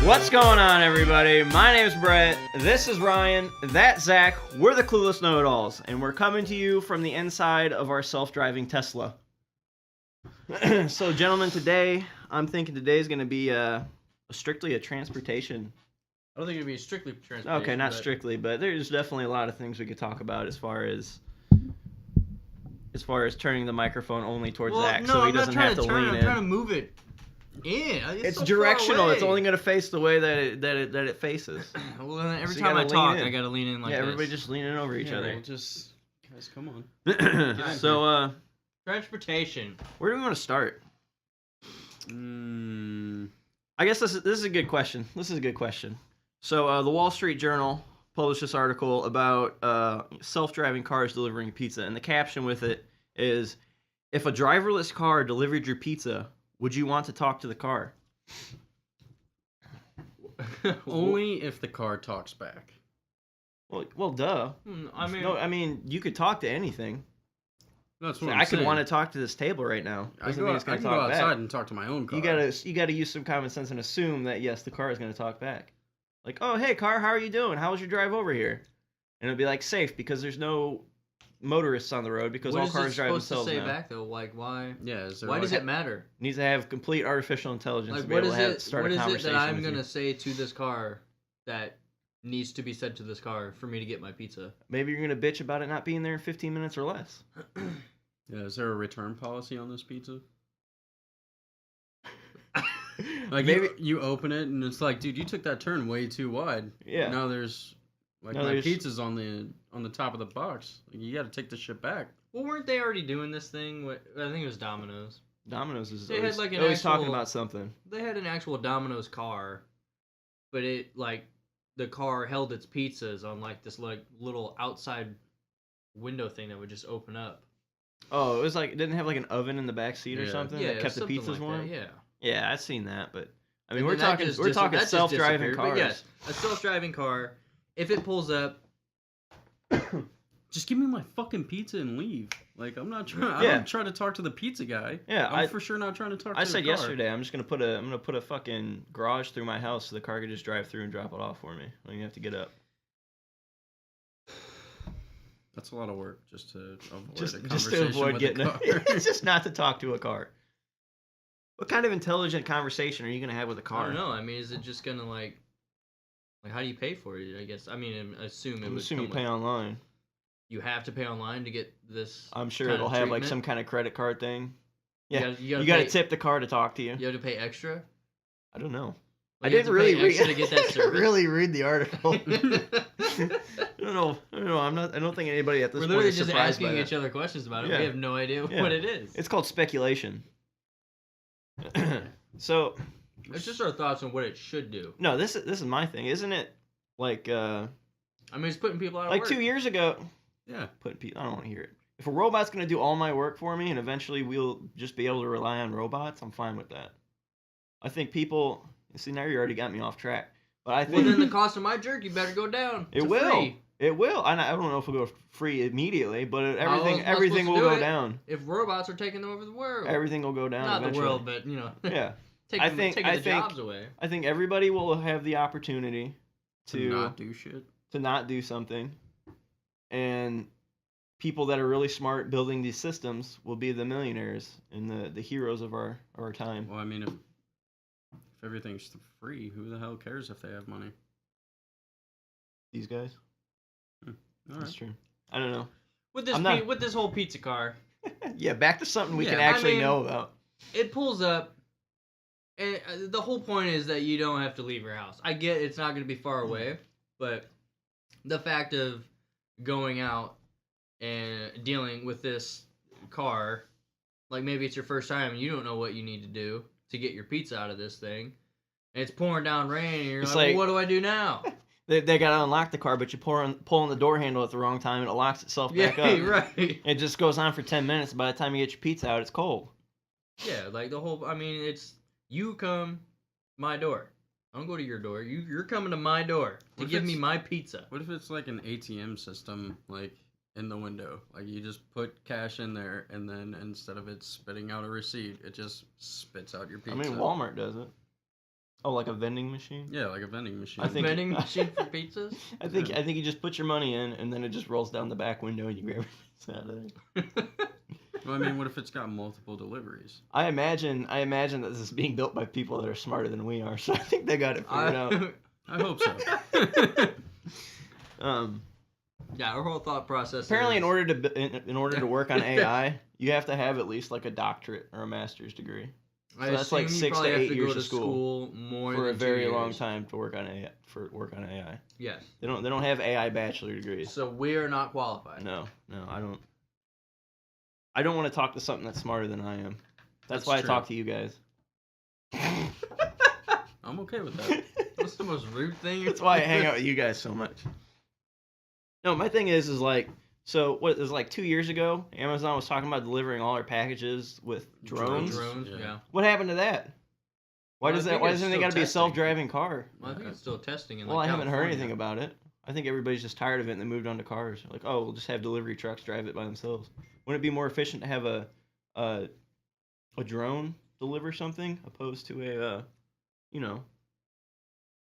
What's going on, everybody? My name's Brett. This is Ryan. That's Zach. We're the Clueless Know-It-Alls, and we're coming to you from the inside of our self-driving Tesla. So, gentlemen, today, I'm thinking today's going to be strictly a transportation. I don't think it'd be strictly transportation. Okay, not strictly, but there's definitely a lot of things we could talk about as far as turning the microphone only towards Zach, so he doesn't have to lean in. I'm trying to move it in. It's so directional. It's only going to face the way that it faces. Well, then every time I talk, I got to lean in like this. Yeah, everybody just leaning over each other. Well, just guys, come on. So, transportation. Where do we want to start? I guess this is a good question. So, the Wall Street Journal published this article about self-driving cars delivering pizza, and the caption with it is, "If a driverless car delivered your pizza, would you want to talk to the car?" Only if the car talks back. Well, duh. I mean, you could talk to anything. That's what I could want to talk to this table right now. I can go outside and talk to my own car. You gotta use some common sense and assume that yes, the car is gonna talk back. Like, oh hey car, how are you doing? How was your drive over here? And it'll be like safe because there's no motorists on the road because all cars drive themselves now. What is it supposed to say back though? Like why? Yeah. Why does it matter? It needs to have complete artificial intelligence to be what able is to it? start What a is it conversation that I'm with gonna you. say to this car that needs to be said to this car for me to get my pizza? Maybe you're gonna bitch about it not being there in 15 minutes or less. Yeah, is there a return policy on this pizza? Like maybe you open it and it's like, dude, you took that turn way too wide. Yeah. Now there's my pizza's on the top of the box. Like, you got to take the shit back. Well, weren't they already doing this thing? I think it was Domino's. Domino's is They always, had, like, always talking about something. They had an actual Domino's car, but the car held its pizzas on this little outside window thing that would just open up. Oh, it was it didn't have an oven in the back seat or something that kept the pizzas like warm. That, yeah. Yeah, I've seen that, but I mean, we're talking self-driving cars. But yes, a self-driving car. If it pulls up, just give me my fucking pizza and leave. Like I'm not trying. I don't try to talk to the pizza guy. Yeah, I'm for sure not trying to talk to the car. I said yesterday, I'm gonna put a fucking garage through my house so the car could just drive through and drop it off for me. I don't even have to get up. That's a lot of work just to avoid just a conversation to avoid with getting the car. It's just not to talk to a car. What kind of intelligent conversation are you gonna have with a car? I don't know. I mean, is it just gonna like how do you pay for it? I guess. I mean, I assume you pay online. You have to pay online to get this. I'm sure it'll have some kind of credit card thing. Yeah, you gotta tip the car to talk to you. You have to pay extra. I don't know. Like, I didn't really read. To get that service. Really read the article. I don't know. I don't think anybody at this point literally is just surprised asking by each other questions about it. Yeah. We have no idea what it is. It's called speculation. So, it's just our thoughts on what it should do. No, this is my thing, isn't it? I mean, it's putting people out of work. 2 years ago. Yeah, I don't want to hear it. If a robot's gonna do all my work for me, and eventually we'll just be able to rely on robots, I'm fine with that. I think people. See, now you already got me off track. But I think. Well, then the cost of my jerky better go down. It will. Free. It will. I don't know if it'll go free immediately, but everything will go down. If robots are taking over the world, everything will go down. Not eventually. the world, but Yeah. taking the jobs away. I think everybody will have the opportunity to not do shit. To not do something, and people that are really smart building these systems will be the millionaires and the heroes of our time. Well, I mean, if everything's free, who the hell cares if they have money? These guys. That's true. I don't know. With this whole pizza car. Yeah, back to something we can actually know about. It pulls up, and the whole point is that you don't have to leave your house. I get it's not going to be far away, but the fact of going out and dealing with this car, like maybe it's your first time and you don't know what you need to do to get your pizza out of this thing, and it's pouring down rain, and you're like, well, what do I do now? They got to unlock the car, but you pull on the door handle at the wrong time, and it locks itself back up. Yeah, right. It just goes on for 10 minutes. By the time you get your pizza out, it's cold. Yeah, like the whole. I mean, it's you come my door. I don't go to your door. You're coming to my door to give me my pizza. What if it's like an ATM system, like in the window? Like you just put cash in there, and then instead of it spitting out a receipt, it just spits out your pizza. I mean, Walmart does it. Oh, like a vending machine? Yeah, like a vending machine. I think- Vending machine for pizzas? I think you just put your money in, and then it just rolls down the back window, and you grab it out of there. Well, I mean, what if it's got multiple deliveries? I imagine that this is being built by people that are smarter than we are, so I think they got it figured out. I hope so. Yeah, our whole thought process. Apparently, is... in order to work on AI, you have to have at least like a doctorate or a master's degree. I So that's like assume you 6 to probably have 8 to years go of to school more for a than 2 very long years. time to work on AI. AI. Yes. They don't have AI bachelor degrees. So we are not qualified. No, I don't. I don't want to talk to something that's smarter than I am. That's why true. I talk to you guys. I'm okay with that. What's the most rude thing? That's why I hang out with you guys so much. No, my thing is like, so what, it was like 2 years ago, Amazon was talking about delivering all our packages with drones. Drones, Yeah. yeah. What happened to that? Why Well, I does that? think Why it's doesn't it still got to be a testing. self-driving car? Well, I think it's still testing in Well, I haven't heard California. anything about it. I think everybody's just tired of it and they moved on to cars. Like, oh, we'll just have delivery trucks drive it by themselves. Wouldn't it be more efficient to have a drone deliver something opposed to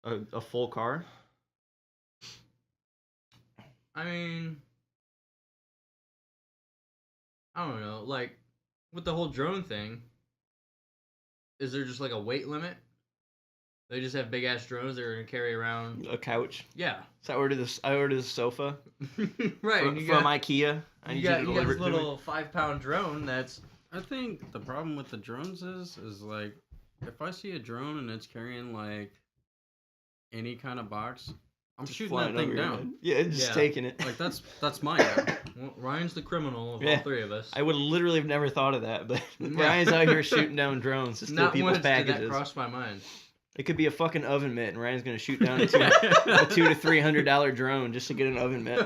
a full car? I mean, I don't know. Like, with the whole drone thing, is there just like a weight limit? They just have big ass drones they're gonna carry around. A couch. Yeah. So I ordered this sofa Right. from, and you from got, IKEA. I you need got, you to you got deliver this it to me. little 5-pound drone that's. I think the problem with the drones is like, if I see a drone and it's carrying like any kind of box, I'm Just shooting flying that thing over your down. head. Yeah, it's just Yeah. taking it. Like that's mine now. Well, Ryan's the criminal of Yeah. all three of us. I would literally have never thought of that, but Yeah. Ryan's out here shooting down drones to steal Not people's once did that packages. cross my mind. It could be a fucking oven mitt, and Ryan's gonna shoot down a $200 to $300 drone just to get an oven mitt.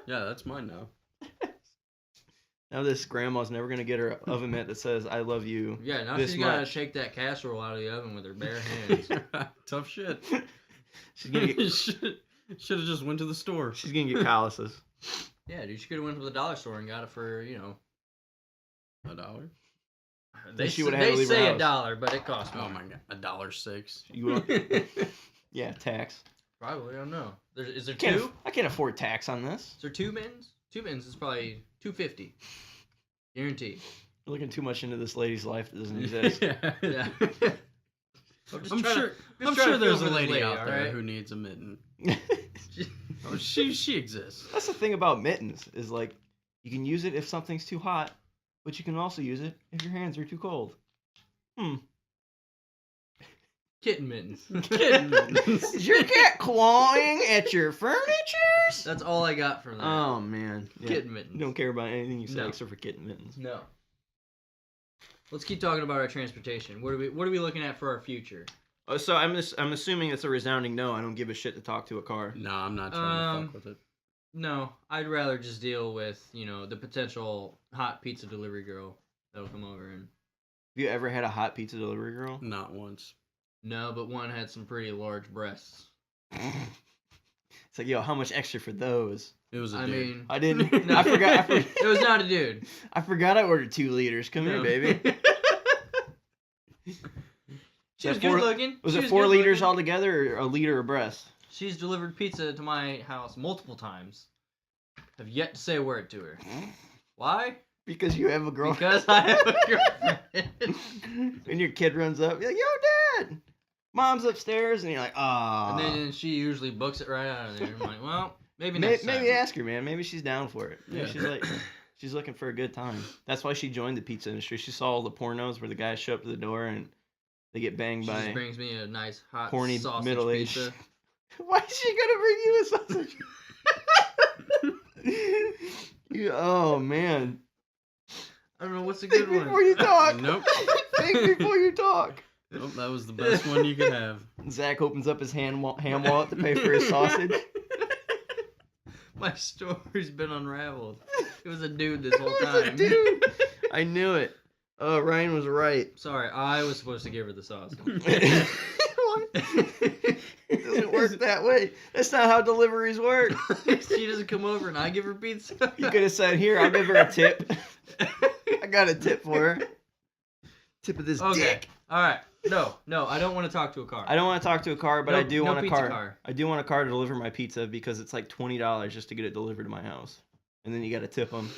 Yeah, that's mine now. Now this grandma's never gonna get her oven mitt that says "I love you." Yeah, now This she's gotta much. shake that casserole out of the oven with her bare hands. Tough shit. She's gonna get Should have just went to the store. she's gonna get calluses. Yeah, dude, she could have went to the dollar store and got it for, $1. They, she s- would've had to they leave her say house. $1, but it costs more. Oh my god, $1.06. You want, yeah, tax. Probably, I don't know. Is there Can't, two? I can't afford tax on this. Is there 2 mittens? 2 mittens is probably $2.50. Guaranteed. You're looking too much into this lady's life that doesn't exist. Yeah. I'm sure there's a lady out there who needs a mitten. Oh, she exists. That's the thing about mittens is like you can use it if something's too hot, but you can also use it if your hands are too cold. Kitten mittens. Kitten mittens. Is your cat clawing at your furniture? That's all I got from that. Oh man, yeah. Kitten mittens. You don't care about anything you say No. except for kitten mittens. No. Let's keep talking about our transportation. What are we looking at for our future? So I'm assuming it's a resounding no. I don't give a shit to talk to a car. No, I'm not trying to fuck with it. No, I'd rather just deal with, the potential hot pizza delivery girl that'll come over and... Have you ever had a hot pizza delivery girl? Not once. No, but one had some pretty large breasts. It's like, yo, how much extra for those? It was a I dude. mean... I didn't. No. I forgot. It was not a dude. I forgot I ordered 2 liters. Come here, No. baby. She was That 4 good looking. Was She it 4 good liters looking. altogether, or a liter abreast? She's delivered pizza to my house multiple times. Have yet to say a word to her. Why? Because you have a girlfriend. Because I have a girlfriend. And your kid runs up, you're like, yo, Dad, Mom's upstairs, and you're like, ah. And then she usually books it right out of there. I'm like, well, maybe next time. Maybe ask her, man. Maybe she's down for it. Maybe Yeah. she's like, she's looking for a good time. That's why she joined the pizza industry. She saw all the pornos where the guys show up to the door and they get banged She by just brings me a nice hot horny sausage middle-aged. pizza. Why is she gonna bring you a sausage? Oh man! I don't know what's a Think good before one. you talk. Nope. Think before you talk. Nope, that was the best one you could have. Zach opens up his ham wallet to pay for his sausage. My story's been unraveled. It was a dude this whole It was a time. dude. I knew it. Oh, Ryan was right. Sorry, I was supposed to give her the sausage. It doesn't work that way. That's not how deliveries work. She doesn't come over and I give her pizza. You could have said, "Here, I'll give her a tip. I got a tip for her. Tip of this Okay. dick. All right. No, I don't want to talk to a car. I don't want to talk to a car, but I do want a pizza car. car. I do want a car to deliver my pizza because it's like $20 just to get it delivered to my house, and then you got to tip them.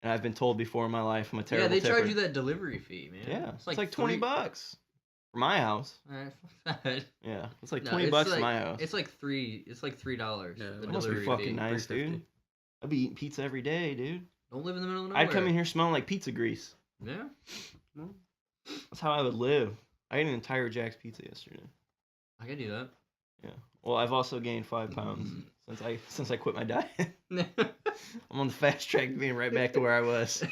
And I've been told before in my life I'm a terrible Yeah, they tipper. charge you that delivery fee, man. Yeah, it's like $20 $20 for my house. Alright, fuck that. Yeah, it's like No, $20 it's for my house. It's like $3. It's like $3. Yeah, the That must be delivery fucking fee. nice, dude. $3.50. I'd be eating pizza every day, dude. Don't live in the middle of nowhere. I'd come in here smelling like pizza grease. Yeah. Well, That's how I would live. I ate an entire Jack's pizza yesterday. I could do that. Yeah. Well, I've also gained 5 pounds since I quit my diet. I'm on the fast track to being right back to where I was.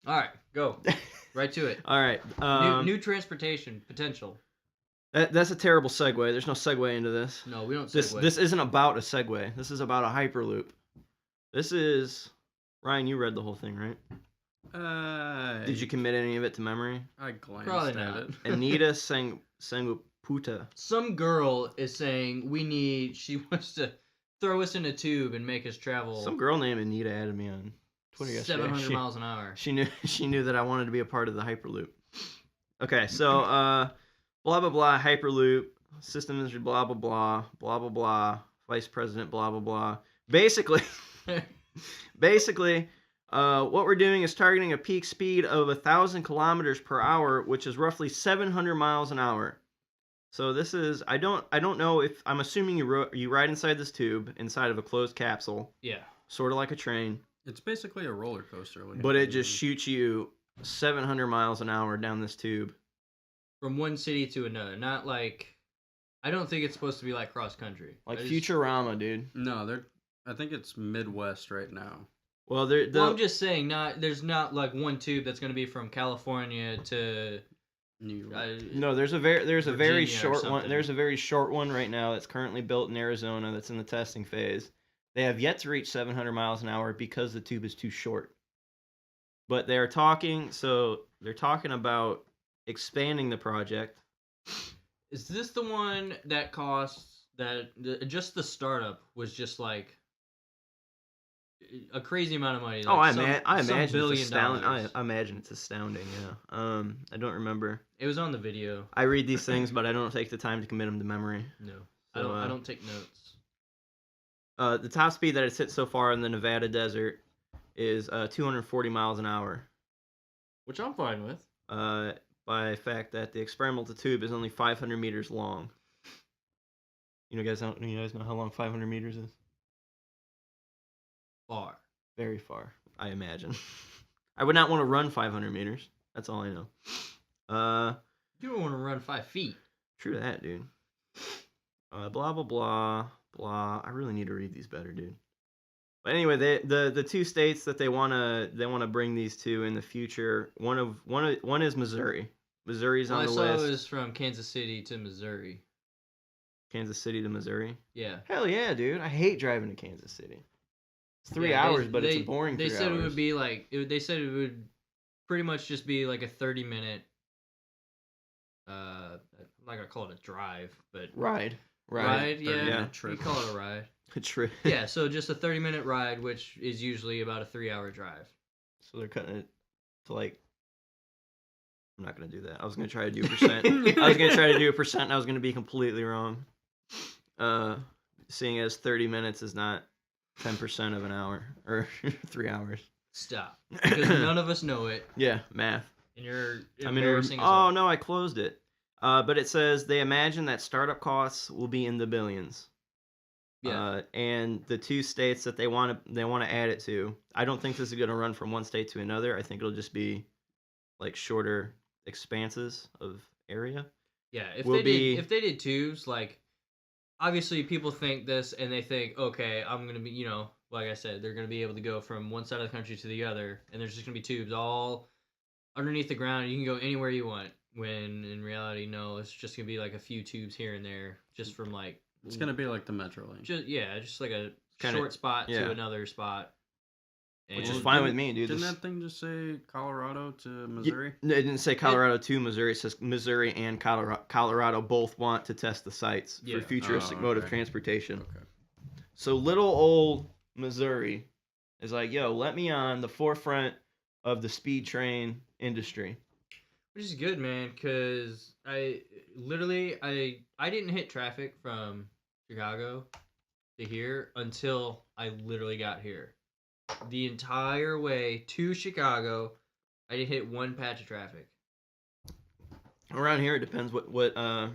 All right, go right to it. All right. New transportation potential. That's a terrible segue. There's no segue into this. No, we don't. This isn't about a segue. This is about a Hyperloop. This is Ryan. You read the whole thing, right? Did you commit any of it to memory? I glanced Probably at not. it. Anita Sanguputa. Some girl is saying she wants to throw us in a tube and make us travel Some girl named Anita added me on Twitter yesterday. 700 miles an hour. She knew that I wanted to be a part of the Hyperloop. Okay, so blah blah blah Hyperloop system is blah blah blah blah blah blah vice president blah blah blah. Basically, what we're doing is targeting a peak speed of 1,000 kilometers per hour, which is roughly 700 miles an hour. So this is I don't know if I'm assuming you ride inside this tube inside of a closed capsule, Yeah. sort of like a train. It's basically a roller coaster. But it just shoots you 700 miles an hour down this tube. From one city to another. Not like I don't think it's supposed to be like cross country. Like I just- Futurama, dude. No, I think it's Midwest right now. Well, Well, I'm just saying, there's not like one tube that's going to be from California to. New no, there's a very Virginia or short one. something. There's a very short one right now that's currently built in Arizona that's in the testing phase. They have yet to reach 700 miles an hour because the tube is too short. But they're talking about expanding the project. Is this the one that costs just the startup was just like a crazy amount of money? I Like imagine $1 it's billion. astounding. I imagine it's astounding. Yeah. I don't remember. It was on the video. I read these things, but I don't take the time to commit them to memory. No, So, I don't take notes. The top speed that it's hit so far in the Nevada desert is 240 miles an hour. Which I'm fine with. By fact that the experimental tube is only 500 meters long. You guys know how long 500 meters is? Far. Very far, I imagine. I would not want to run 500 meters. That's all I know. You don't want to run 5 feet. True that, dude. Blah blah blah blah. I really need to read these better, dude. But anyway, the two states that they wanna bring these to in the future. One is Missouri. Missouri's on the I list. saw it was from Kansas City to Missouri. Kansas City to Missouri. Yeah. Hell yeah, dude! I hate driving to Kansas City. It's 3 Yeah, hours, but it's a boring 3 They hours. said it would be like they said it would pretty much just be like a 30-minute. I'm not gonna call it a drive, but Ride. yeah, 30-minute you trip. call it a ride. True. Yeah, so just a 30-minute ride, which is usually about a 3-hour drive. So they're cutting it to like. I'm not gonna do that. I was gonna try to do a percent. I was gonna try to do a percent, and I was gonna be completely wrong. Seeing as 30 minutes is not 10% of an hour or 3 hours. Stop, because none of us know it, Yeah, math. and you're I'm embarrassing us Oh all. no, I closed it. But it says they imagine that startup costs will be in the billions. Yeah. And the two states that they want to add it to, I don't think this is going to run from one state to another. I think it'll just be like shorter expanses of area. Yeah, if will they did tubes, like obviously people think this and they think, okay, I'm gonna be, like I said, they're gonna be able to go from one side of the country to the other, and there's just gonna be tubes all underneath the ground. You can go anywhere you want. When in reality, no, it's just gonna be like a few tubes here and there, just from like. It's gonna be like the Metrolink. Just like a Kinda- short spot yeah. to another spot. Which is And- fine with me, dude. Didn't This- that thing just say Colorado to Missouri? No, it didn't say Colorado to Missouri. It says Missouri and Colorado both want to test the sites Yeah. for futuristic mode of okay. transportation. Okay. So little old Missouri is like, yo, let me on the forefront of the speed train industry. Which is good, man, because I didn't hit traffic from Chicago to here until I literally got here. The entire way to Chicago, I didn't hit one patch of traffic. Around here, it depends what time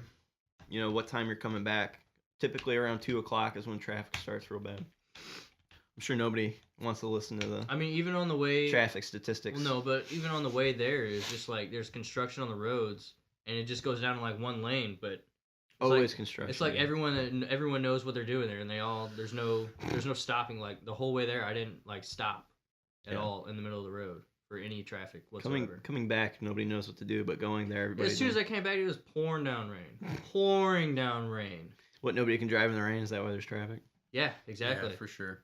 you're coming back. Typically around 2:00 is when traffic starts real bad. I'm sure nobody wants to listen to the Even on the way traffic statistics. Well, no, but even on the way there, it's just like there's construction on the roads, and it just goes down to like one lane. But always construction. it's like everyone knows what they're doing there, and there's no stopping. Like the whole way there, I didn't like stop at all in the middle of the road for any traffic whatsoever. Coming back, nobody knows what to do, but going there, everybody. As soon as I came back, it was pouring down rain. What, nobody can drive in the rain? Is that why there's traffic? Yeah, exactly. Yeah, for sure.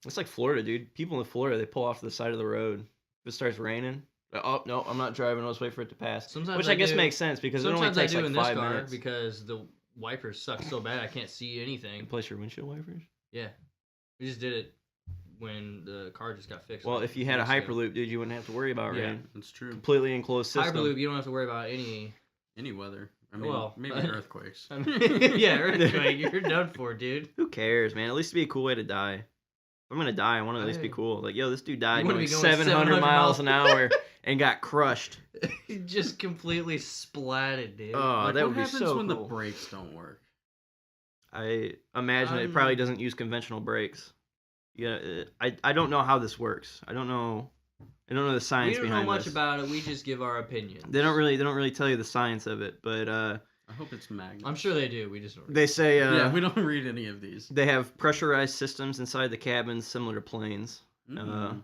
It's like Florida, dude. People in Florida, they pull off to the side of the road. If it starts raining, oh no, I'm not driving. I'll just wait for it to pass. Sometimes I guess makes sense because it only takes like 5 minutes. Because the wipers suck so bad I can't see anything. Replace your windshield wipers? Yeah, we just did it when the car just got fixed. Well, if you had a Hyperloop, dude, you wouldn't have to worry about rain. That's true. Completely enclosed system. Hyperloop, you don't have to worry about any weather. I mean, maybe earthquakes. Yeah, earthquake. You're done for, dude. Who cares, man? At least it'd be a cool way to die. If I'm gonna die, I want to at least be cool. Like, yo, this dude died going 700 miles an hour and got crushed. Just completely splatted, dude. Oh, that would be so cool. What happens when the brakes don't work? I imagine it probably doesn't use conventional brakes. Yeah, I don't know how this works. I don't know the science behind this. We don't know much about it. We just give our opinions. They don't really tell you the science of it, but I hope it's magnets. I'm sure they do. We just don't read. They say yeah, we don't read any of these. They have pressurized systems inside the cabins similar to planes, and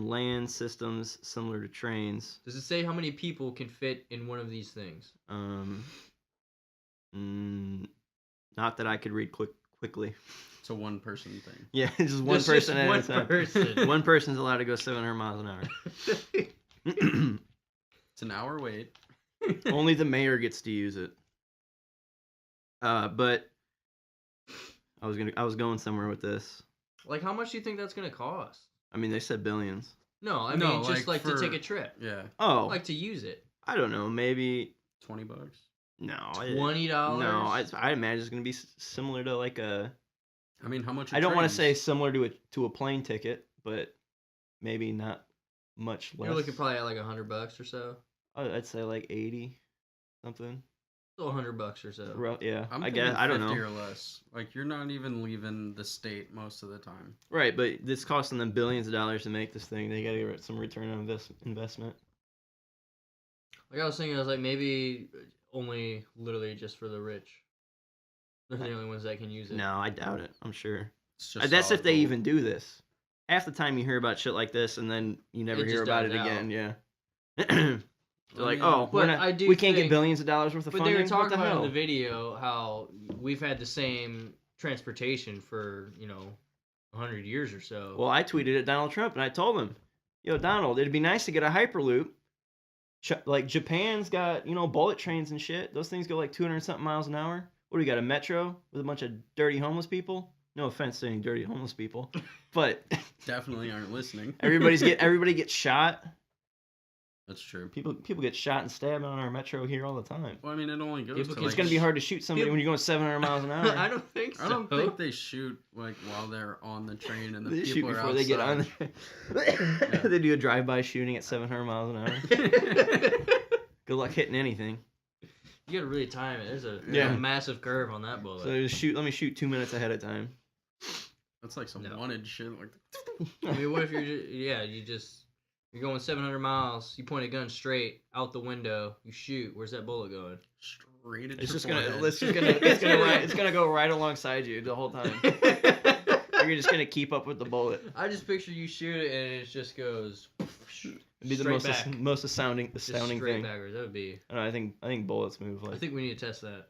land systems similar to trains. Does it say how many people can fit in one of these things? Not that I could read quickly. It's a one-person thing. Yeah, it's just one person at a time. Person. One person's allowed to go 700 miles an hour. It's an hour wait. Only the mayor gets to use it. But I was going somewhere with this. Like, how much do you think that's gonna cost? I mean, they said billions. No, I mean just like to take a trip. Yeah. Oh. Like to use it. I don't know, maybe $20. No. $20? No, I imagine it's gonna be similar to like a. I mean, how much? I don't want to say similar to a plane ticket, but maybe not much less. You're looking probably at like $100 or so. I'd say like 80 something. So $100 or so. Yeah, I guess I don't know. 50 or less. Like you're not even leaving the state most of the time. Right, but it's costing them billions of dollars to make this thing. They gotta get some return on investment. Like I was thinking, I was like maybe only literally just for the rich. They're the only ones that can use it. No, I doubt it. I'm sure. That's if they even do this. Half the time you hear about shit like this, and then you never hear about it again. Yeah. They're like, we can't get billions of dollars worth of funding. But they were talking about in the video how we've had the same transportation for 100 years or so. Well, I tweeted at Donald Trump, and I told him, "Yo, Donald, it'd be nice to get a Hyperloop. Like Japan's got bullet trains and shit. Those things go like 200 something miles an hour. What do we got, a metro with a bunch of dirty homeless people? No offense to any dirty homeless people, but definitely aren't listening. Everybody gets shot. That's true. People get shot and stabbed on our metro here all the time. Well, I mean, it only goes. It's gonna be hard to shoot somebody when you're going 700 miles an hour. I don't think so. I don't think they shoot like while they're on the train and they people shoot before are outside. They get on. Yeah. They do a drive-by shooting at 700 miles an hour. Good luck hitting anything. You gotta really time it. There's a massive curve on that bullet. So let me shoot 2 minutes ahead of time. That's like some wanted shit. Like, I mean, what if you're you're going 700 miles, you point a gun straight out the window, you shoot. Where's that bullet going? Straight at it's your gonna go right alongside you the whole time. You're just gonna keep up with the bullet. I just picture you shoot it and it just goes. It'd be the most astounding thing. Backwards. That would be. I think bullets move like. I think we need to test that.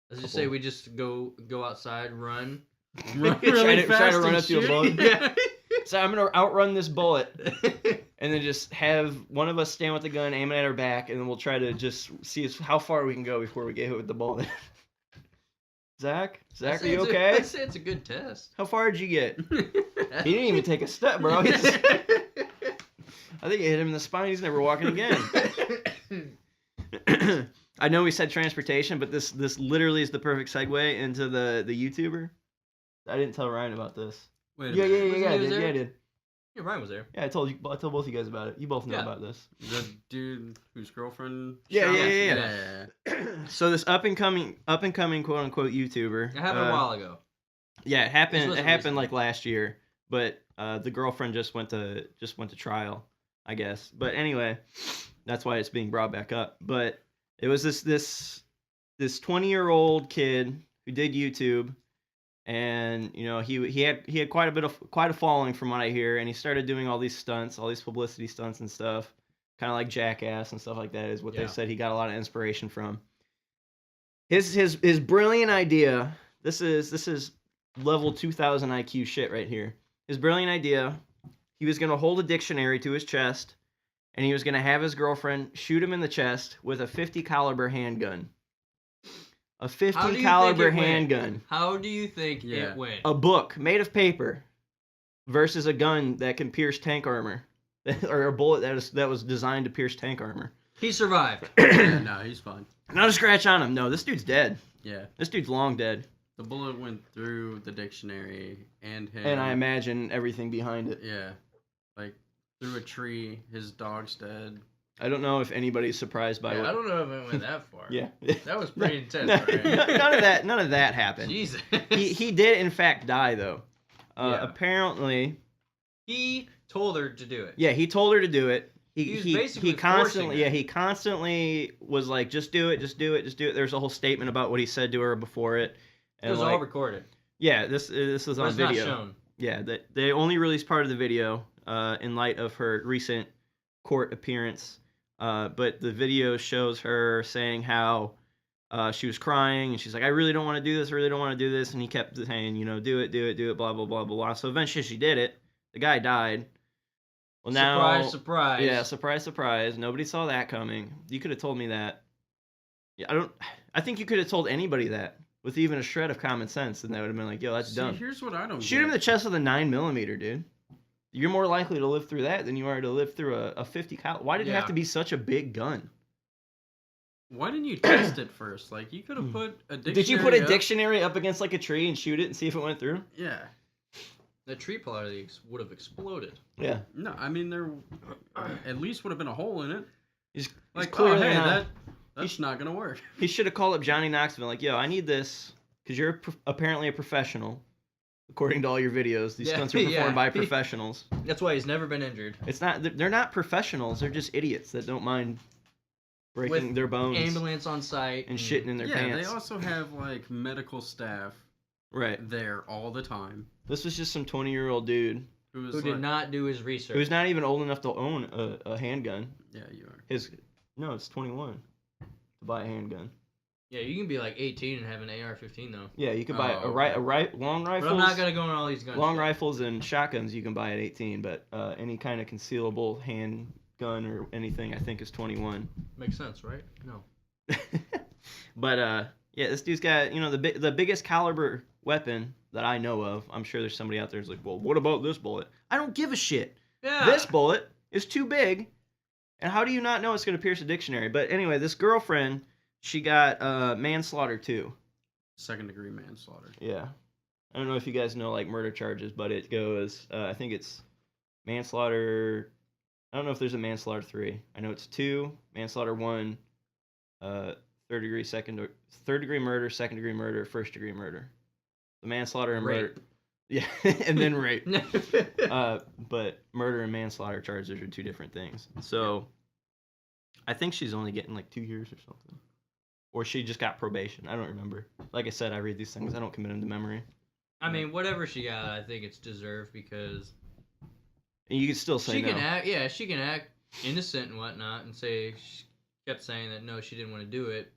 Let's just say we just go outside, run really try to run up shoot. to a bullet. Yeah. So I'm gonna outrun this bullet, and then just have one of us stand with the gun, aim it at our back, and then we'll try to just see how far we can go before we get hit with the bullet. Zach, are you okay? I'd say it's a good test. How far did you get? He didn't even take a step, bro. I think it hit him in the spine. He's never walking again. I know we said transportation, but this literally is the perfect segue into the YouTuber. I didn't tell Ryan about this. Wait a Yeah, minute. I did. Yeah, Ryan was there. Yeah, I told both you guys about it. You both know about this. The dude whose girlfriend. Yeah. So this up and coming quote unquote YouTuber. It happened a while ago. Yeah, it happened. It happened recently. like last year, but the girlfriend just went to trial, I guess. But anyway, that's why it's being brought back up. But it was this 20-year-old kid who did YouTube, and you know he had quite a following from what I hear, and he started doing all these stunts, all these publicity stunts and stuff, kind of like Jackass and stuff like that is what they said he got a lot of inspiration from. His brilliant idea. This is level 2000 IQ shit right here. His brilliant idea. He was gonna hold a dictionary to his chest, and he was gonna have his girlfriend shoot him in the chest with a .50 caliber handgun. A .50 caliber handgun. How do you think it went? A book made of paper versus a gun that can pierce tank armor, or a bullet that was designed to pierce tank armor. He survived. Yeah, no, he's fine. Not a scratch on him. No, this dude's dead. Yeah. This dude's long dead. The bullet went through the dictionary and him. And I imagine everything behind it. Yeah. Like, through a tree, his dog's dead. I don't know if anybody's surprised by what... I don't know if it went that far. Yeah. That was pretty intense, no, right? None of that happened. Jesus. He did, in fact, die, though. Apparently... He told her to do it. Yeah, he told her to do it. He constantly was like, just do it. There's a whole statement about what he said to her before it. And it was all recorded. Yeah, this was on video. Not shown. Yeah, they only released part of the video in light of her recent court appearance. But the video shows her saying how she was crying, and she's like, I really don't want to do this, and he kept saying, you know, do it, blah, blah, blah, blah. So eventually she did it. The guy died. Well, now, surprise. Yeah, surprise. Nobody saw that coming. You could have told me that. Yeah, I think you could have told anybody that with even a shred of common sense, and they would have been like, yo, that's dumb. Here's what I don't Shoot him in the chest with a 9mm, dude. You're more likely to live through that than you are to live through a 50 cal. Why did it have to be such a big gun? Why didn't you test it first? Like, you could have put a dictionary. Did you put a dictionary up against like a tree and shoot it and see if it went through? Yeah. The tree probably would have exploded. Yeah. No, I mean, there at least would have been a hole in it. He's like, clearly that's not going to work. He should have called up Johnny Knoxville like, yo, I need this, because you're apparently a professional. According to all your videos, these stunts are performed by professionals. That's why he's never been injured. They're not professionals. They're just idiots that don't mind breaking their bones. Ambulance on site. And shitting in their pants. Yeah, they also have, like, medical staff there all the time. This was just some 20-year-old dude who did not do his research. Who's not even old enough to own a handgun. Yeah, you are. It's 21 to buy a handgun. Yeah, you can be like 18 and have an AR-15 though. Yeah, you can buy long rifles. But I'm not gonna go on all these guns. Long rifles and shotguns you can buy at 18, but any kind of concealable handgun or anything I think is 21. Makes sense, right? No. But yeah, this dude's got the biggest caliber weapon that I know of. I'm sure there's somebody out there who's like, well, what about this bullet? I don't give a shit. Yeah. This bullet is too big, and how do you not know it's gonna pierce a dictionary? But anyway, this girlfriend. She got manslaughter too. Second-degree manslaughter. Yeah. I don't know if you guys know like murder charges, but it goes, I think it's manslaughter. I don't know if there's a manslaughter 3. I know it's 2, manslaughter 1, third degree murder, second-degree murder, first-degree murder. The manslaughter and rape. Murder. Yeah, and then rape. But murder and manslaughter charges are 2 different things. So I think she's only getting like 2 years or something. Or she just got probation. I don't remember. Like I said, I read these things. I don't commit them to memory. I mean, whatever she got, I think it's deserved because... And you can still say she can act innocent and whatnot and say... She kept saying that, no, she didn't want to do it.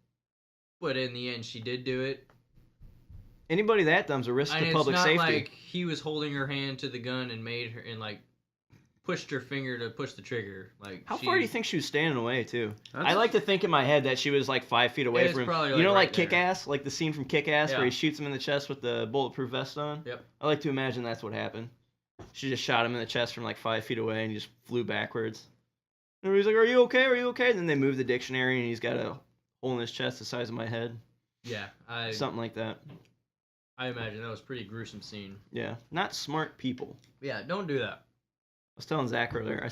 But in the end, she did do it. Anybody that dumb's a risk to public safety. It's not like he was holding her hand to the gun and made her... and like pushed her finger to push the trigger. Like, how far do you think she was standing away too? I like to think in my head that she was like 5 feet away from him. You know, like Kick-Ass, like the scene from Kick-Ass where he shoots him in the chest with the bulletproof vest on. Yep. I like to imagine that's what happened. She just shot him in the chest from like 5 feet away and he just flew backwards. Everybody's like, "Are you okay? Are you okay?" And then they move the dictionary, and he's got a hole in his chest the size of my head. Yeah, Something like that. I imagine that was a pretty gruesome scene. Yeah, not smart people. Yeah, don't do that. I was telling Zach earlier.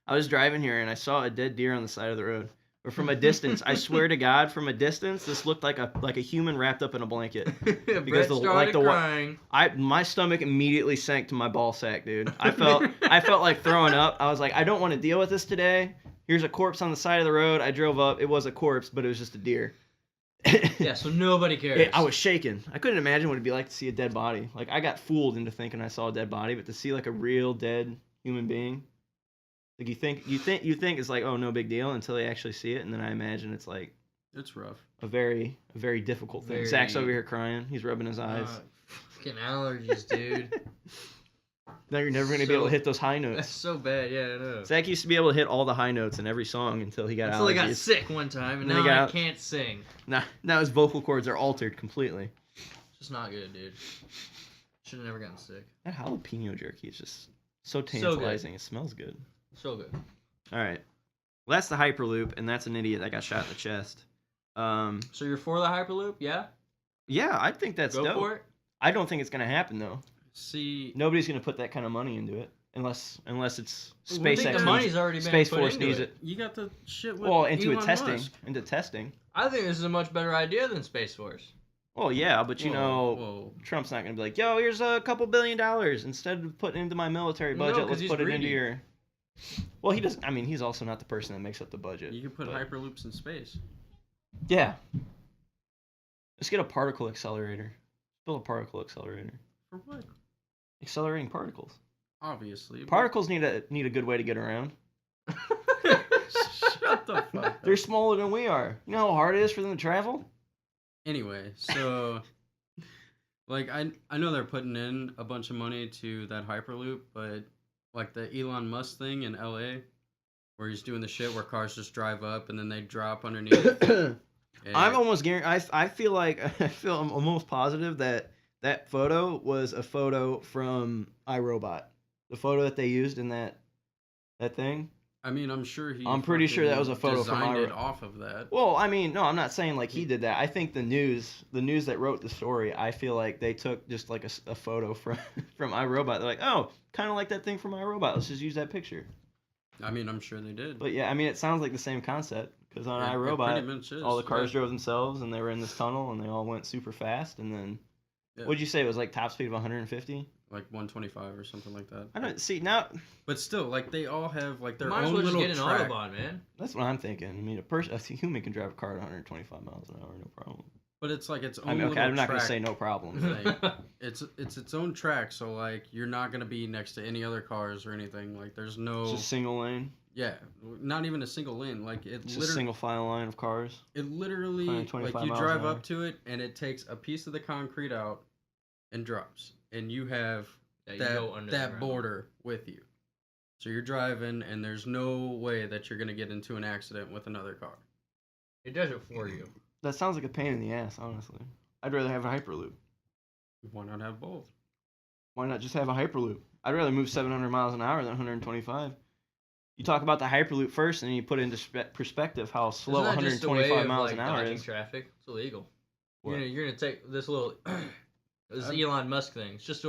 I was driving here and I saw a dead deer on the side of the road. But from a distance, I swear to God, from a distance, this looked like a human wrapped up in a blanket. Brett started crying. My stomach immediately sank to my ball sack, dude. I felt like throwing up. I was like, I don't want to deal with this today. Here's a corpse on the side of the road. I drove up. It was a corpse, but it was just a deer. Yeah, so nobody cares. I was shaking. I couldn't imagine what it'd be like to see a dead body. Like, I got fooled into thinking I saw a dead body, but to see like a real dead human being, like you think it's like, oh, no big deal until you actually see it, and then I imagine it's like It's rough. a very difficult thing. Zach's over here crying. He's rubbing his eyes. Fucking allergies, dude. Now you're never gonna be able to hit those high That's notes. so bad. Yeah, I know. Zach used to be able to hit all the high notes in every song until he got Until he got allergies. sick one time, and Then he now I got- can't sing. Now his vocal cords are altered completely. It's just not good, dude. Should have never gotten sick. That jalapeno jerky is just so good. tantalizing. It smells good. So good. All right. Well, that's the Hyperloop, and that's an idiot that got shot in the chest. So you're for the Hyperloop, yeah? Yeah, I think that's Go dope. for it. I don't think it's gonna happen though. See, Nobody's gonna put that kind of money into it unless it's I SpaceX. think the money's already been Space put Force into needs it. it. you got the shit with Well, into Elon testing. Musk. Into testing. I think this is a much better idea than Space Force. Well, yeah, but you know, Whoa. Trump's not gonna be like, "Yo, here's a couple $1 billion instead of putting into my military No, budget. 'cause let's he's put it into greedy. your." Well, he does. I mean, he's also not the person that makes up the budget. You can put but- hyperloops in space. Yeah. Let's get a particle accelerator. Build a particle accelerator. For what? Accelerating particles. Obviously. but- Particles need a good way to get around. Shut the fuck up. They're smaller than we are. You know how hard it is for them to travel? Anyway, so like I know they're putting in a bunch of money to that Hyperloop, but like the Elon Musk thing in LA where he's doing the shit where cars just drive up and then they drop underneath. I'm almost guaranteed. I feel I'm almost positive that photo was a photo from iRobot. The photo that they used in that thing. I mean, I'm sure he. I'm pretty sure that was a photo from designed it Ira. off of that. Well, I mean, no, I'm not saying like he did that. I think the news that wrote the story, I feel like they took just like a photo from iRobot. They're like, oh, kind of like that thing from iRobot. Let's just use that picture. I mean, I'm sure they did. But yeah, I mean, it sounds like the same concept because on It pretty iRobot, much is, all the cars yeah. drove themselves and they were in this tunnel and they all went super fast. And then, Yeah. what'd you say? It was like top speed of 150? Like 125 or something like that. I don't see now. But still, like they all have like their Might as own well just little get an track. Autobahn, man. That's what I'm thinking. I mean, a human can drive a car at 125 miles an hour, no problem. But it's like its own I mean, okay, little I'm not gonna track. say no problem. Like, it's its own track, so like you're not gonna be next to any other cars or anything. Like there's no It's just single lane. yeah, not even a single lane. Like it It's just a single file line of cars. it literally like 125 you miles drive an hour. up to it and it takes a piece of the concrete out and drops, and you have Yeah, you go under the that ground. border with you. So you're driving, and there's no way that you're gonna get into an accident with another car. It does it for you. That sounds like a pain in the ass, honestly. I'd rather have a Hyperloop. Why not have both? Why not just have a Hyperloop? I'd rather move 700 miles an hour than 125. You talk about the Hyperloop first, and then you put into perspective how slow Isn't that just a way 125 of, miles like, an hour dodging is. traffic? It's illegal. What? You're gonna take this little this I'm- Elon Musk thing. It's just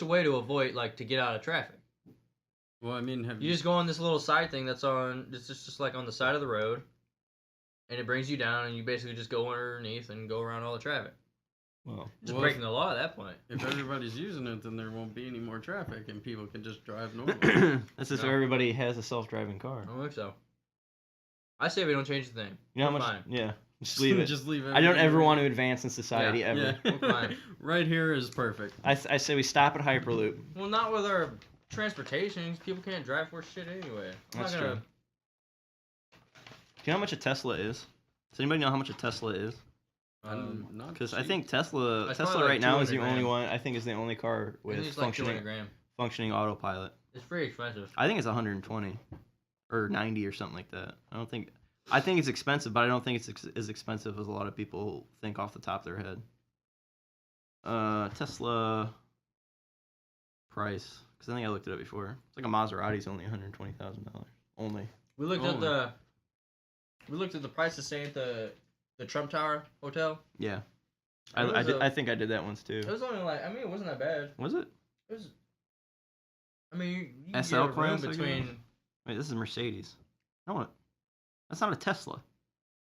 a way to avoid to get out of traffic. Well, I mean, have You just go on this little side thing that's on. It's just like on the side of the road, and it brings you down, and you basically just go underneath and go around all the traffic. Well, Just Well, breaking the law at that point. if everybody's using it, then there won't be any more traffic, and people can just drive normally. that's just No. so everybody has a self-driving car. I don't think so. I say we don't change the thing. You know how We're much? fine. Yeah, just leave it. Just leave it. I don't ever want to advance in society Yeah. ever. Yeah, We're fine. right here is perfect. I say we stop at Hyperloop. Well, not with our transportation. People can't drive for shit anyway. I'm That's not gonna. true. Do you know how much a Tesla is? Does anybody know how much a Tesla is? Not Because I cheap. think Tesla It's Tesla probably like right now is the 200 only grand. one. I think is the only car I think with it's like 200 grand. functioning autopilot. It's pretty expensive. I think it's 120 or 90 or something like that. I think it's expensive, but I don't think it's as expensive as a lot of people think off the top of their head. Tesla price, because I think I looked it up before. It's like a Maserati's only $120,000 only. We looked at the price to stay at the Trump Tower Hotel. Yeah. I I think I did that once too. It was only like, I mean, it wasn't that bad. Was it? It was. I mean, you can SL get a room class, I between. guess? Wait, this is Mercedes. No, that's not a Tesla.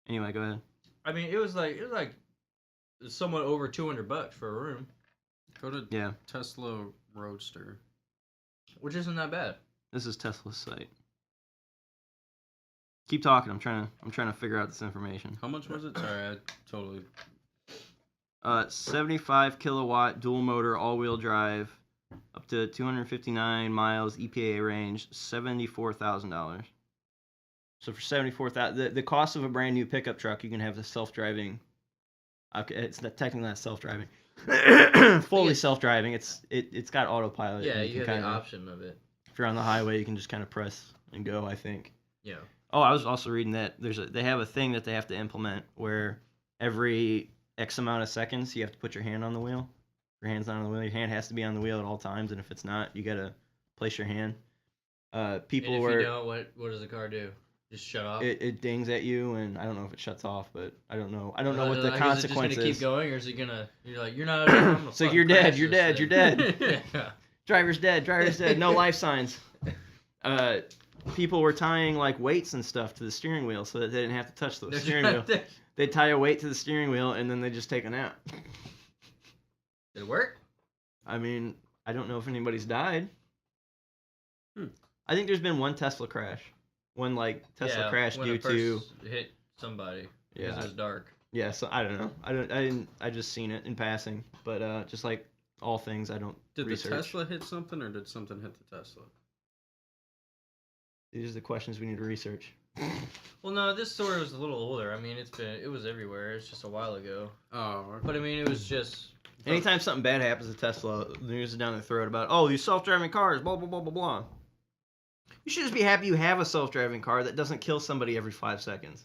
Anyway, go ahead. I mean, it was like somewhat over $200 for a room, Go to Tesla Roadster. which isn't that bad. This is Tesla's site. Keep talking. I'm trying to figure out this information. How much was it? Sorry, I totally. 75 kilowatt dual motor all-wheel drive, up to 259 miles EPA range, $74,000. So for $74,000, the cost of a brand new pickup truck, you can have the self-driving. Okay, it's not technically not self-driving, fully self-driving. It's got autopilot. Yeah, and you have can the option of it. If you're on the highway, you can just kind of press and go, I think. Yeah. Oh, I was also reading that they have a thing that they have to implement where every X amount of seconds you have to put your hand on the wheel. Your hand's not on the wheel. Your hand has to be on the wheel at all times, and if it's not, you gotta place your hand. People and if were. you don't, what does the car do? Just shut off. It dings at you, and I don't know if it shuts off, but I don't know. I don't know what the Is consequence it just gonna is. keep going, or is it gonna? You're like, you're not. I'm gonna So fucking you're dead. crash You're this dead. thing. You're dead. Yeah. Driver's dead. Driver's dead. No life signs. People were tying like weights and stuff to the steering wheel so that they didn't have to touch the steering wheel. They tie a weight to the steering wheel and then they just take a nap. Did it work? I mean, I don't know if anybody's died. Hmm. I think there's been one Tesla crash. One like Tesla crash when due it to first hit somebody. Because yeah. it was dark. Yeah, so I don't know. I just seen it in passing, but just like all things, I don't Did research. the Tesla hit something, or did something hit the Tesla? These are the questions we need to research. Well, no, this story was a little older. I mean, it was everywhere. It's just a while ago. Oh, okay. But I mean, it was just. Anytime something bad happens to Tesla, the news is down their throat about, oh, these self-driving cars, blah, blah, blah, blah, blah. You should just be happy you have a self-driving car that doesn't kill somebody every 5 seconds.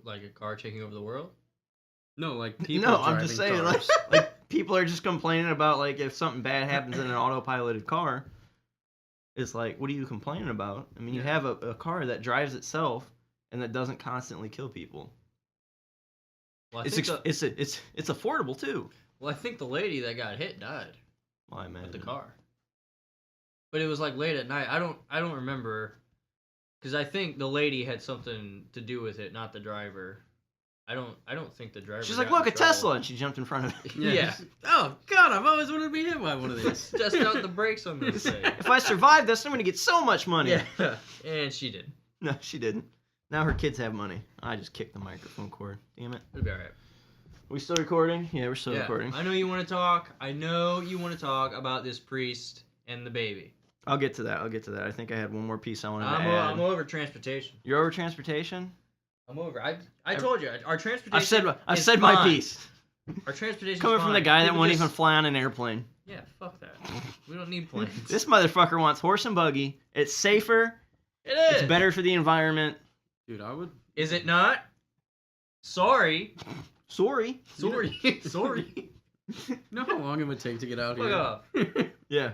Like a car taking over the world? No, like people. No, I'm just saying, cars. like people are just complaining about, like, if something bad happens in an autopiloted car, it's like, what are you complaining about? I mean, you have a car that drives itself and that doesn't constantly kill people. Well, It's affordable, too. Well, I think the lady that got hit died Well, I imagine. with the car. But it was like late at night. I don't remember, because I think the lady had something to do with it, not the driver. I don't think the driver. She's like, got look, in a trouble. Tesla, and she jumped in front of it. Yeah. Oh God, I've always wanted to be hit by one of these. Just out the brakes on this thing. If I survive this, I'm going to get so much money. Yeah, and she did. No, she didn't. Now her kids have money. I just kicked the microphone cord. Damn it. It'll be all right. We still recording? Yeah, we're still recording. I know you want to talk. I know you want to talk about this priest and the baby. I'll get to that. I think I had one more piece I wanted to add. I'm over transportation. You're over transportation? I'm over. I told you our transportation. I've is said my fine. piece. Our transportation. Coming from the guy that won't even fly on an airplane. Yeah, fuck that. We don't need planes. This motherfucker wants horse and buggy. It's safer. It is. It's better for the environment. Dude, I would. Is it not? Sorry. Sorry. Sorry. Sorry. You know how long it would take to get out Fuck here? off. Yeah.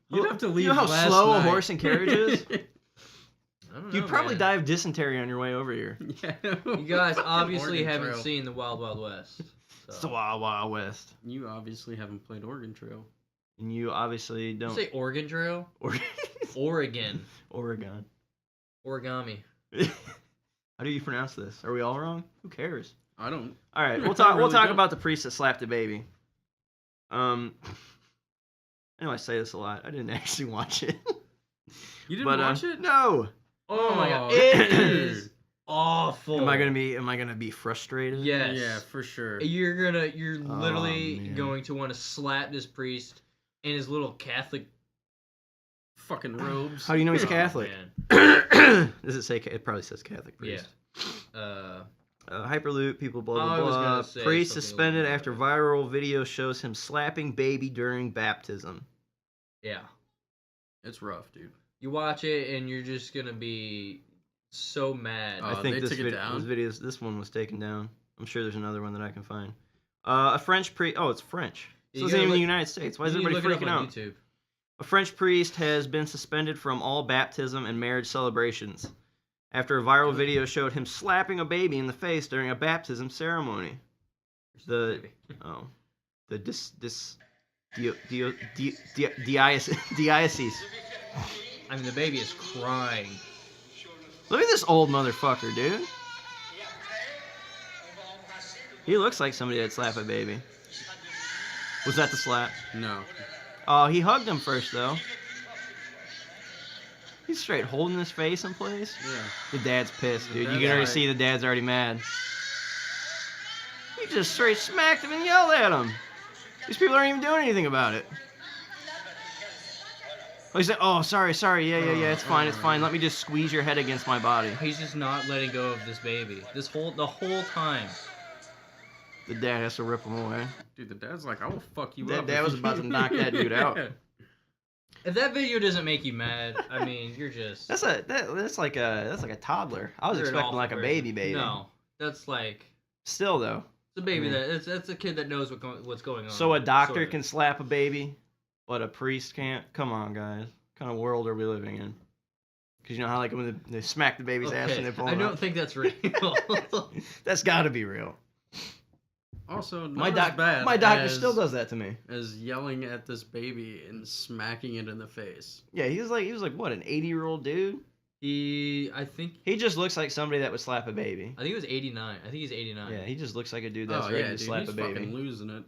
You'd have to leave. You know how last slow a night. horse and carriage is? I don't know, You'd probably man. die of dysentery on your way over here. Yeah. You guys Fucking obviously Oregon haven't Trail. seen the Wild Wild West. It's the Wild Wild West. You obviously haven't played Oregon Trail. And you obviously Did don't. you say Oregon Trail? Oregon. Oregon. Origami. How do you pronounce this? Are we all wrong? Who cares? I don't. All right, we'll I talk. We'll really talk don't. about the priest that slapped a baby. I know I say this a lot. I didn't actually watch it. You didn't But, watch it? No. Oh my god. Oh, It is awful. Am I gonna be frustrated? Yes. Yeah, for sure. You're Oh, literally man. going to want to slap this priest in his little Catholic. Fucking robes. How do you know he's Oh, Catholic? man. Does it say? It probably says Catholic priest. Yeah. Hyperloop. People. Blah I blah was blah. gonna say Priest something suspended along after those viral video shows him slapping baby during baptism. Yeah. It's rough, dude. You watch it and you're just gonna be so mad. I think they this took it down? this one was taken down. I'm sure there's another one that I can find. A French priest. Oh, it's French. So You it's gotta even the look- United States. Why is You need to everybody look it freaking up on out? YouTube. A French priest has been suspended from all baptism and marriage celebrations after a viral video showed him slapping a baby in the face during a baptism ceremony. The diocese. I mean, the baby is crying. Look at this old motherfucker, dude. He looks like somebody that'd slap a baby. Was that the slap? No. Oh, he hugged him first, though. He's straight holding his face in place. Yeah. The dad's pissed, dude. You dad's can already like- see the dad's already mad. He just straight smacked him and yelled at him. These people aren't even doing anything about it. Oh, he said, "Oh, sorry. Yeah, it's fine. Let me just squeeze your head against my body." He's just not letting go of this baby. The whole time. The dad has to rip him away. Dude, the dad's like, I will fuck you That up. dad if was you-" about to knock that dude out. If that video doesn't make you mad, I mean, you're just. That's like a toddler. I was you're an expecting awful like a person. baby. No, that's like. Still though. It's a baby I mean- that's a kid that knows what's going on. So a doctor sort of. can slap a baby, but a priest can't? Come on, guys. What kind of world are we living in? Because you know how like when they smack the baby's ass and they pull I him don't out? think that's real. That's got to be real. Also, not My as bad my doctor as, still does that to me. as yelling at this baby and smacking it in the face. Yeah, he was like what, an 80-year-old dude? I think He just looks like somebody that would slap a baby. he was 89. I think he's 89. Yeah, he just looks like a dude that's Oh ready yeah, to dude, slap he's a baby. fucking losing it.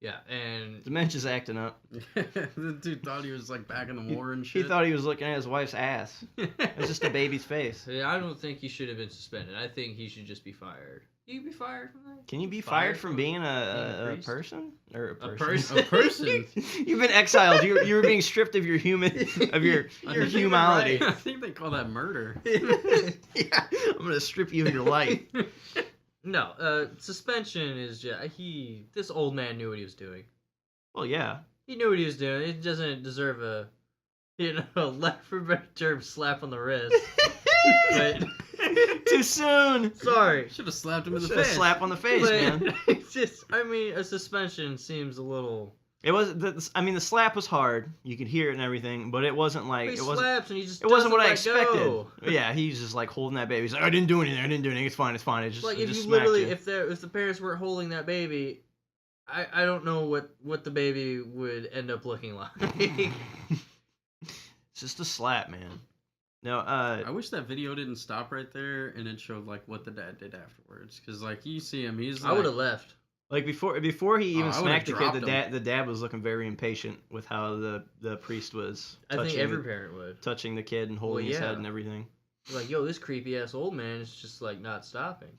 Yeah, and Dementia's acting up. The dude thought he was like back in the war and He shit. thought he was looking at his wife's ass. It's just a baby's face. I don't think he should have been suspended. I think he should just be fired. You be fired from that? Can you be fired from being being a a priest? person? Or A a person? A person. You've been exiled. You were being stripped of your human, of your humanity. I think they call that murder. Yeah, I'm gonna strip you of your life. No, suspension is just this old man knew what he was doing. Well, yeah. He knew what he was doing. He doesn't deserve a left for better term slap on the wrist. But Too soon. sorry. Should have slapped him in the Should've face. slap on the face, But man. it's just, I mean, a suspension seems a little. It was. I mean, the slap was hard. You could hear it and everything, but it wasn't like He it wasn't. slaps and he just. It wasn't what I doesn't let expected. go. Yeah, he's just like holding that baby. He's like, I didn't do anything. It's fine. It's fine. It just Like it if just you smacked literally, you. if the parents weren't holding that baby, I don't know what the baby would end up looking like. It's just a slap, man. No, I wish that video didn't stop right there and it showed like what the dad did afterwards. Cause like you see him, he's like, I would have left. like before he even I would've smacked the kid, dropped the dad was looking very impatient with how the priest was I think touching every parent would. touching the kid and holding his yeah. head and everything. Like, yo, this creepy ass old man is just like not stopping.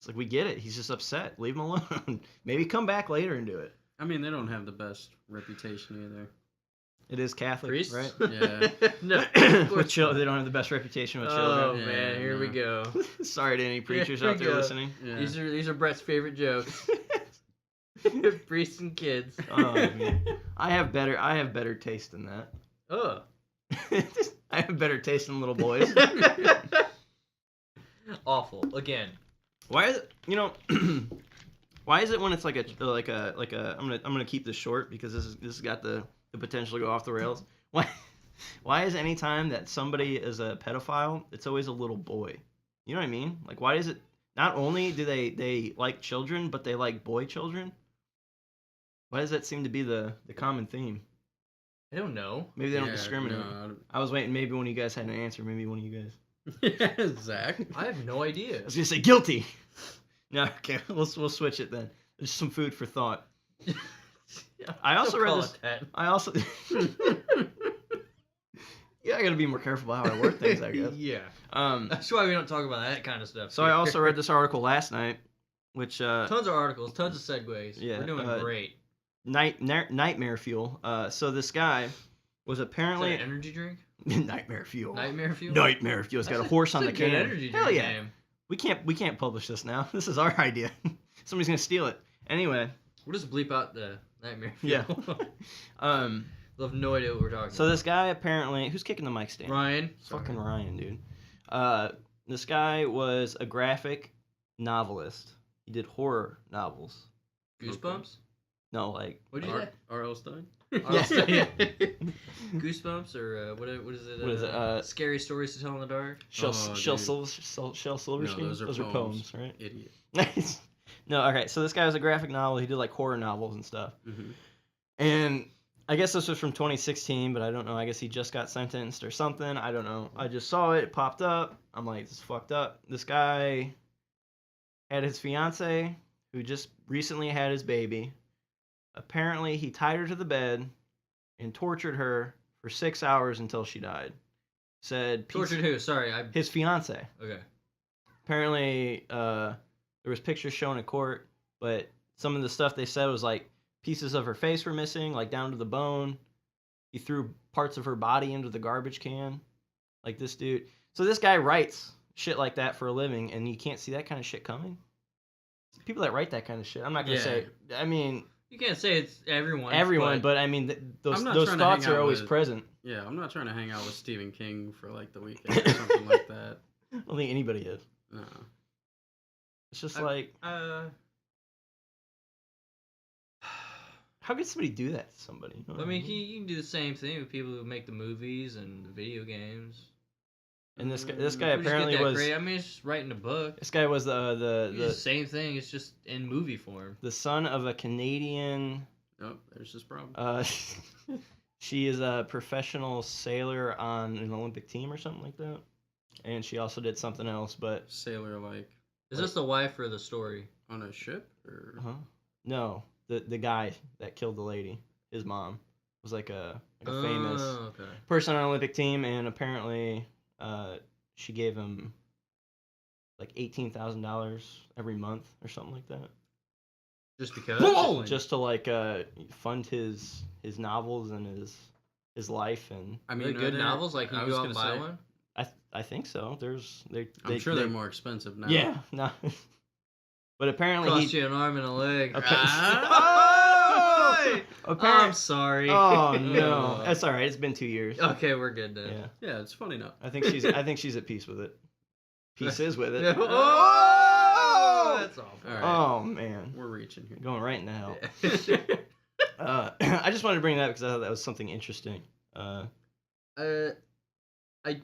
It's like we get it. He's just upset. Leave him alone. Maybe come back later and do it. I mean, they don't have the best reputation either. It is Catholic, Priests? right? Yeah. No. With children, they don't have the best reputation with Oh children. man, Yeah, here we no. go. Sorry to any preachers Here we out there go. listening. Yeah. These are Brett's favorite jokes. Priests and kids. Oh man, I have better taste than that. Oh. I have better taste than little boys. Awful. Again. Why is it? Why is it when it's like a I'm gonna keep this short because this has got the potential to go off the rails. Why is any time that somebody is a pedophile, it's always a little boy? You know what I mean? Like, why is it? Not only do they like children, but they like boy children. Why does that seem to be the common theme? I don't know. Maybe they don't Yeah, discriminate. no, I was waiting. Maybe one of you guys had an answer. Maybe one of you guys. Zach. I have no idea. I was gonna say guilty. No, okay, we'll switch it then. There's some food for thought. I also Don't read call this. it that. I also. Yeah, I gotta be more careful about how I word things, I guess. Yeah. Um, That's why we don't talk about that kind of stuff. so I also read this article last night, which tons of articles, tons of segues. Yeah, We're doing great. nightmare fuel. So this guy was Is that apparently an energy drink? nightmare fuel. Nightmare fuel. Nightmare fuel. It's got a horse on the That's a good can. energy drink Hell yeah. name. We can't publish this now. This is our idea. Somebody's gonna steal it. Anyway, We'll just bleep out the nightmare yeah. fuel. um. They'll have no idea what we're talking So this guy apparently, who's kicking the mic stand? about. Ryan. Fucking Ryan, dude. This guy was a graphic novelist. He did horror novels. Goosebumps? No, like What'd you say? R.L. Stein. I'll say it. Goosebumps or what is it? What is it? Scary Stories to Tell in the Dark. Shel dude. Silverstein. No, those are poems, right? Idiot. Nice. No, okay. So this guy was a graphic novel. He did like horror novels and stuff. Mm-hmm. And I guess this was from 2016, but I don't know. I guess he just got sentenced or something. I don't know. I just saw it. It popped up. I'm like, this is fucked up. This guy had his fiance who just recently had his baby. Apparently, he tied her to the bed and tortured her for 6 hours until she died. Said Tortured who? Sorry, his fiance. Okay. Apparently, there was pictures shown in court, but some of the stuff they said was like pieces of her face were missing, like down to the bone. He threw parts of her body into the garbage can, like this dude. So this guy writes shit like that for a living, and you can't see that kind of shit coming. People that write that kind of shit, I'm not gonna say. I mean, you can't say it's everyone. but I mean those trying to thoughts hang are out always with- present. Yeah, I'm not trying to hang out with Stephen King for like the weekend or something like that. I don't think anybody is. No. It's just like, how could somebody do that to somebody? You know what I mean, you can do the same thing with people who make the movies and the video games. And this guy Who just apparently get that was. great- I mean, it's just writing a book. This guy was It's the the same thing. It's just in movie form. the son of a Canadian. Oh, there's this problem. She is a professional sailor on an Olympic team or something like that, and she also did something else. But Sailor like Is this the wife or the story? on a ship or no, the guy that killed the lady, his mom, was like a famous Okay. person on an Olympic team, and apparently she gave him like $18,000 every month or something like that. Just because? Whoa! Just to like fund his novels and his life, and I I mean, mean, good novels. Like, I you was go out and gonna buy say, one. I think so. I'm sure they're more expensive now. Yeah, no. But apparently Cost you an arm and a leg. Okay. Ah! Apparently, I'm sorry. oh no, Oh. that's all right. It's been 2 years. Okay, we're good then. Yeah, Yeah, it's funny enough. I think she's at peace with it. Pieces with it. Oh, that's awful. All right. Oh man, We're reaching here. going right in the hell. Yeah. I just wanted to bring that up because I thought that was something interesting. I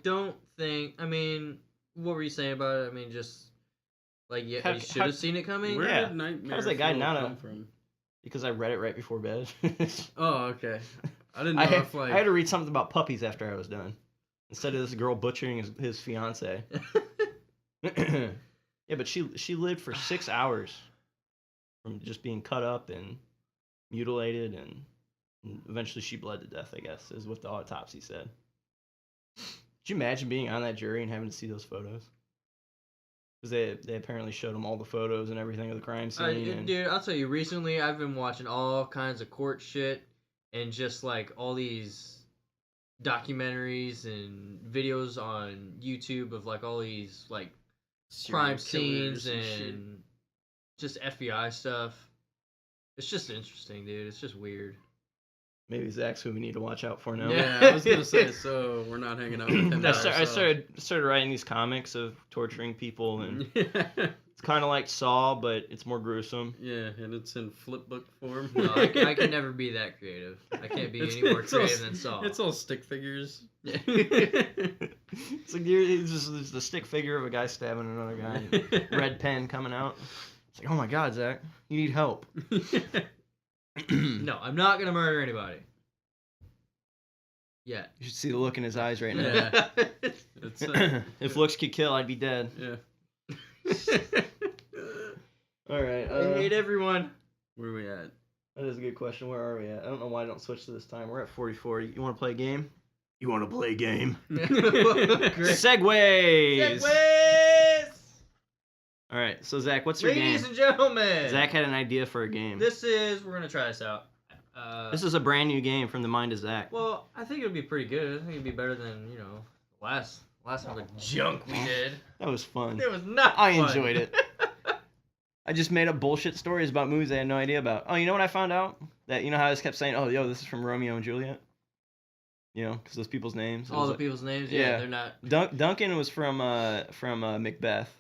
don't think. I mean, what were you saying about it? I mean, just like How- you should have seen it coming. Where Yeah. did Nightmare How's that guy Fuel not come from? Because I read it right before bed. Oh, okay. I didn't know I if like had to read something about puppies after I was done, instead of this girl butchering his fiance. Yeah, but she lived for 6 hours from just being cut up and mutilated, and eventually she bled to death, I guess, is what the autopsy said. Could you imagine being on that jury and having to see those photos? Because they apparently showed them all the photos and everything of the crime scene. and, Dude, I'll tell you. Recently, I've been watching all kinds of court shit and just like all these documentaries and videos on YouTube of like all these like serial crime killers scenes shit. and just FBI stuff. It's just interesting, dude. It's just weird. maybe Zach's who we need to watch out for now. Yeah, I was gonna say. So we're not hanging out with him. I by started ourselves. writing these comics of torturing people, and Yeah, it's kind of like Saw, but it's more gruesome. and it's in flip book form. No, I can never be that creative. I can't be any more all- creative than Saw. It's all stick figures. It's like it's just the stick figure of a guy stabbing another guy, and red pen coming out. It's like, oh my god, Zach, you need help. No, I'm not gonna murder anybody. Yet. You should see the look in his eyes right now. Yeah. It's, If looks could kill, I'd be dead. yeah. All right. I hate everyone. Where are we at? That is a good question. Where are we at? I don't know why I don't switch to this time. We're at 44. You want to play a game? You want to play a game? Great. Segways! Segways! All right. So, Zach, what's your Ladies game? and gentlemen. Zach had an idea for a game. We're gonna try this out. This is a brand new game from the mind of Zach. Well, I think it would be pretty good. I think it'd be better than, last time the junk we did. That was fun. It was not I fun. enjoyed it. I just made up bullshit stories about movies I had no idea about. Oh, you know what I found out? That, you know how I just kept saying, oh, yo, this is from Romeo and Juliet? You know, because those people's names. It All was the like- people's names, Yeah. they're not. Duncan was from Macbeth.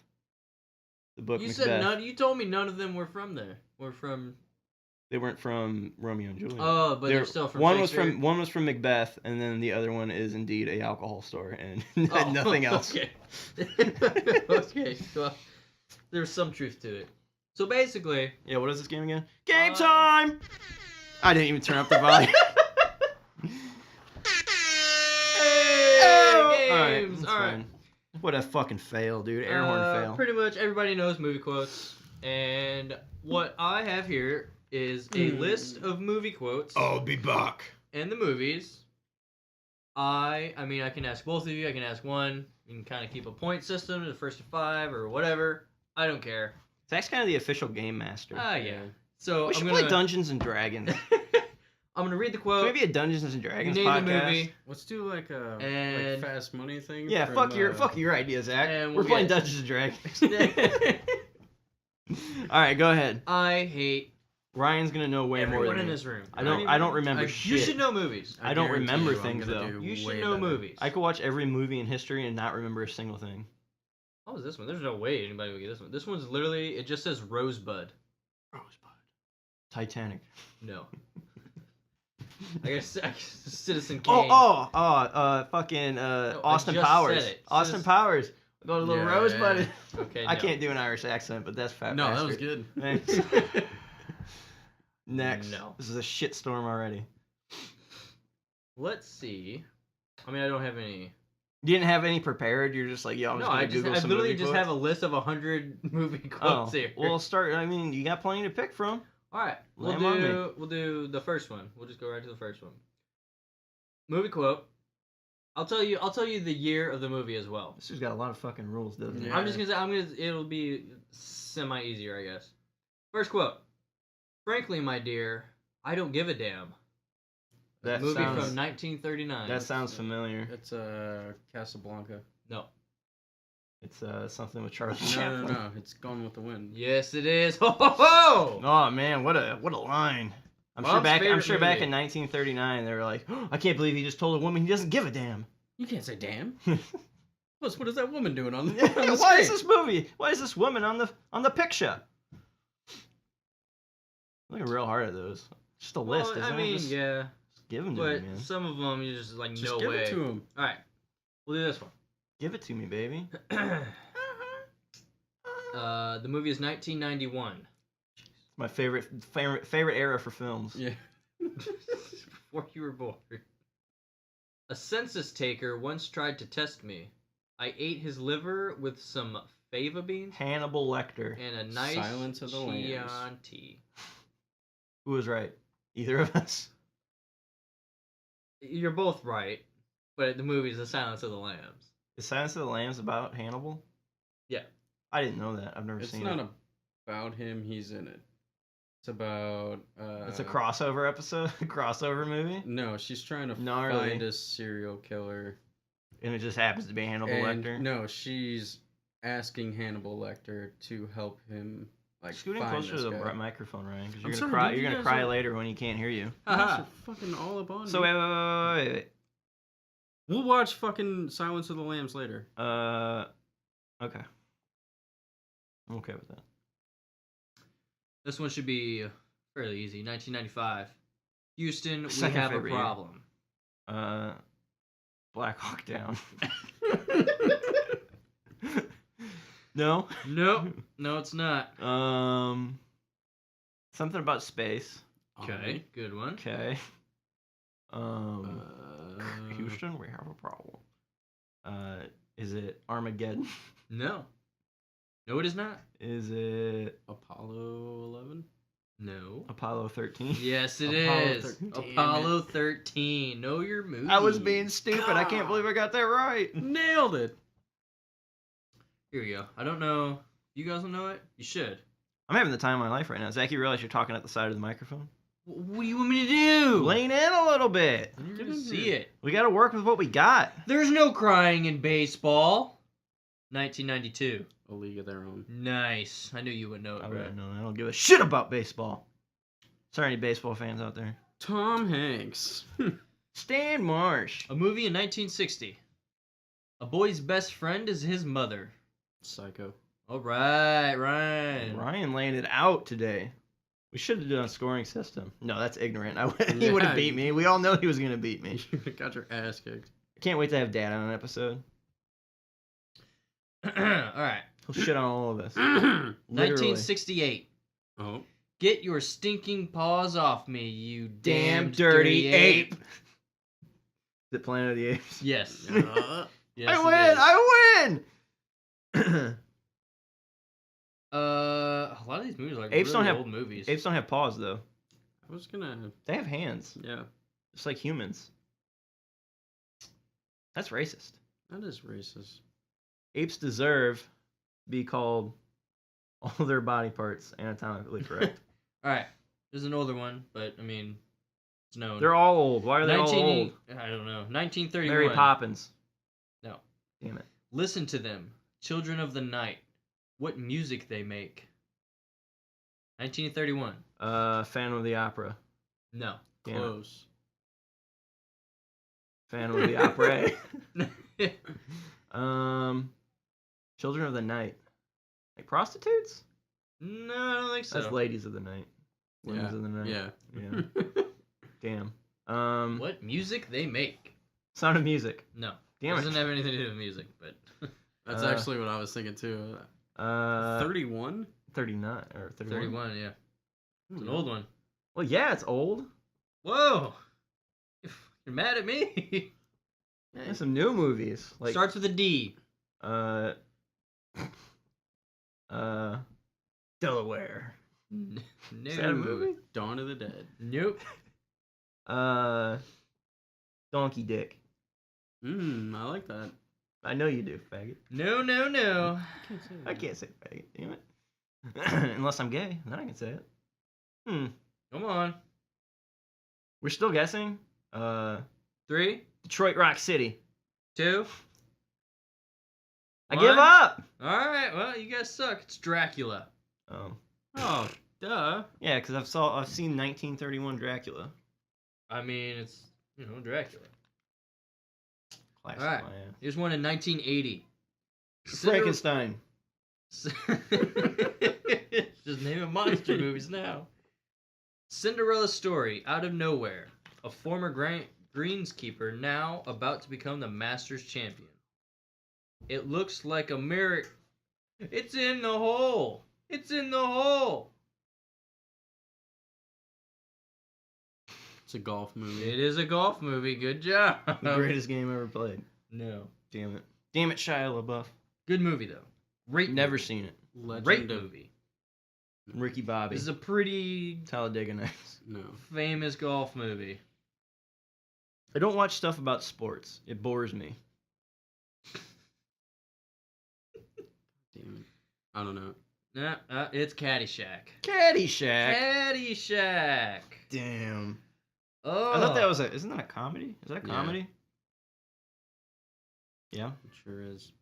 The book You Macbeth. said none. You told me none of them were from there. Were from They weren't from Romeo and Juliet. Oh, but they're still from one was Shakespeare? from one was from Macbeth, and then the other one is indeed a alcohol store, and Oh, nothing else. Okay. Okay. Well, there's some truth to it. So basically, Yeah, what is this game again? Game time! I didn't even turn up the volume. games. That's All right. fine. What a fucking fail, dude. Air horn fail. Pretty much everybody knows movie quotes, and what I have here is a list of movie quotes. I'll be back. And the movies. I mean, I can ask both of you. I can ask one. You can kind of keep a point system, the first to 5 or whatever. I don't care. Zach's kind of the official game master. Yeah. So We should play Dungeons and Dragons. I'm gonna read the quote. Maybe a Dungeons and Dragons name podcast. The movie. Let's do like a And- like fast money thing. Yeah, from, fuck your idea, Zach. and We're we'll playing get- Dungeons and Dragons. All right, go ahead. I hate Ryan's gonna know way more everyone than in me. this room. I don't remember I- shit. You should know movies. I don't guarantee remember you I'm things, gonna though. do You should way know better. movies. I could watch every movie in history and not remember a single thing. What was this one? There's no way anybody would get this one. This one's literally, it just says Rosebud. Rosebud. Titanic. No. I guess Citizen Kane. Fucking I Austin just Powers. said it. Austin Citizen- Powers. Go to Little Yeah, Rosebud. yeah. Okay, I no. can't do an Irish accent, but that's fat. No, that was bastard. good. Thanks. Next. No. This is a shitstorm already. Let's see. I mean, I don't have any. You didn't have any prepared. You're just like, yo, I'm No, just gonna I Google some literally movie just quotes? have a list of 100 movie Oh, quotes here. well, start. I mean, you got plenty to pick from. All right, Lay 'em on me. we'll do the first one. We'll just go right to the first one. Movie quote. I'll tell you the year of the movie as well. This has got a lot of fucking rules, doesn't it? Yeah. I'm just gonna say it'll be semi easier, I guess. First quote. Frankly, my dear, I don't give a damn. That Movie sounds, from 1939. That sounds familiar. It's Casablanca. No. It's something with Charlie No, Chaplin. no, it's Gone with the Wind. Yes, it is. Ho ho ho! Oh man, what a line! I'm Mom's sure favorite back movie. in 1939 they were like, oh, I can't believe he just told a woman he doesn't give a damn. You can't say damn. What is that woman doing on the, Yeah, on the why is screen? this movie? Why is this woman on the picture? Looking real hard at those. Just a list, Well, isn't I mean, it? Just yeah, give them to but me, man. some of them you just like Just no give way. it to him. All right, we'll do this one. Give it to me, baby. The movie is 1991. It's my favorite era for films. Yeah. Before you were born. A census taker once tried to test me. I ate his liver with some fava beans Hannibal Lecter. and a nice Silence of the Lambs. Chianti. Who was right? Either of us? You're both right, but the movie is The Silence of the Lambs. Is Silence of the Lambs about Hannibal? Yeah. I didn't know that. I've never It's seen not it. about him. He's in it. It's about. It's a crossover episode, crossover movie, No, she's trying to Gnarly. find a serial killer. and it just happens to be Hannibal And Lecter. no, she's asking Hannibal Lecter to help him like Scooting find closer this to the guy. microphone, Ryan, because I'm you're sorry, gonna cry. dude, You're you gonna guys cry are- later when you can't hear you. You Haha. guys are fucking all up on So me. wait. We'll watch fucking Silence of the Lambs later. Okay. I'm okay with that. This one should be fairly easy. 1995. Houston, we Second have a favorite year. problem. Black Hawk Down. No. Nope. No, it's not. Something about space. Okay, good one. Okay. Uh, Houston, we have a problem. Is it Armageddon? No. No, it is not. Is it Apollo 11. No. Apollo 13? Yes, it Apollo is. 13. Apollo 13. Know your movie. I was being stupid. I can't believe I got that right. Nailed it. Here we go. I don't know. You guys don't know it? You should. I'm having the time of my life right now. Zach, you realize you're talking at the side of the microphone? What do you want me to do? Lean in a little bit. You're gonna see it. We got to work with what we got. There's no crying in baseball. 1992. A League of Their Own. Nice. I knew you would know it, I bro. wouldn't know. I don't give a shit about baseball. Sorry, any baseball fans out there. Tom Hanks. Stan Marsh. A movie in 1960. A boy's best friend is his mother. Psycho. All right, Ryan. Ryan laying it out today. We should have done a scoring system. No, that's ignorant. He Yeah. would have beat me. We all know he was gonna beat me. You got your ass kicked. I can't wait to have Dad on an episode. All right. He'll shit on all of us. Oh. Literally. 1968. Get your stinking paws off me, you damn dirty ape. Is it Planet of the Apes? Yes. Yes, I it win! is. I win! A lot of these movies are like Apes really don't have- old movies. Apes don't have paws though. I was gonna. They have hands, Yeah, just like humans. That's racist. that is racist. Apes deserve to be called all their body parts anatomically correct. All right. There's an older one, but I mean, it's known. They're all old. Why are they all old? I don't know. 1931. Mary Poppins. No. Damn it. Listen to them, children of the night. What music they make. 1931. Phantom of the Opera. No. Damn it. Close. Phantom of the Opera. Children of the Night. Like prostitutes? No, I don't think so. That's Ladies of the Night. Women's of the Night. Yeah. Yeah. Damn. What music they make. Sound of Music. No. Damn Doesn't it. have anything to do with music, but That's Uh, actually what I was thinking too. 31. 39 or 31. 31, yeah. It's an old one. Well, yeah, it's old. Whoa! You're mad at me? There's some new movies. Like Starts with a D. Delaware. No. Is that a movie? Dawn of the Dead. Nope. Donkey Dick. I like that. I know you do, faggot. No, no, no. I can't say faggot, damn it. Unless I'm gay, then I can say it. Come on. We're still guessing. 3, Detroit Rock City. 2. I One. give up. All right. Well, you guys suck. It's Dracula. Oh, duh. Yeah, because I've seen 1931 Dracula. I mean, it's Dracula. Classic. All right. Oh, yeah. Here's one in 1980. Frankenstein. Just naming monster movies now. Cinderella story. Out of nowhere, a former greenskeeper now about to become the Masters champion. It looks like a miracle. It's in the hole. It's in the hole. It's a golf movie. It is a golf movie. Good job. The greatest game ever played. No. Damn it. Damn it, Shia LaBeouf. Good movie though. Great. Never movie. seen it. Great Legend of movie. Ricky Bobby. This is a pretty Talladega Nights. no. famous golf movie. I don't watch stuff about sports. It bores me. Damn it. I don't know. Nah, it's Caddyshack. Caddyshack. Caddyshack. Damn. Oh. I thought that was isn't that a comedy? Is that a Yeah. comedy? Yeah. It sure is.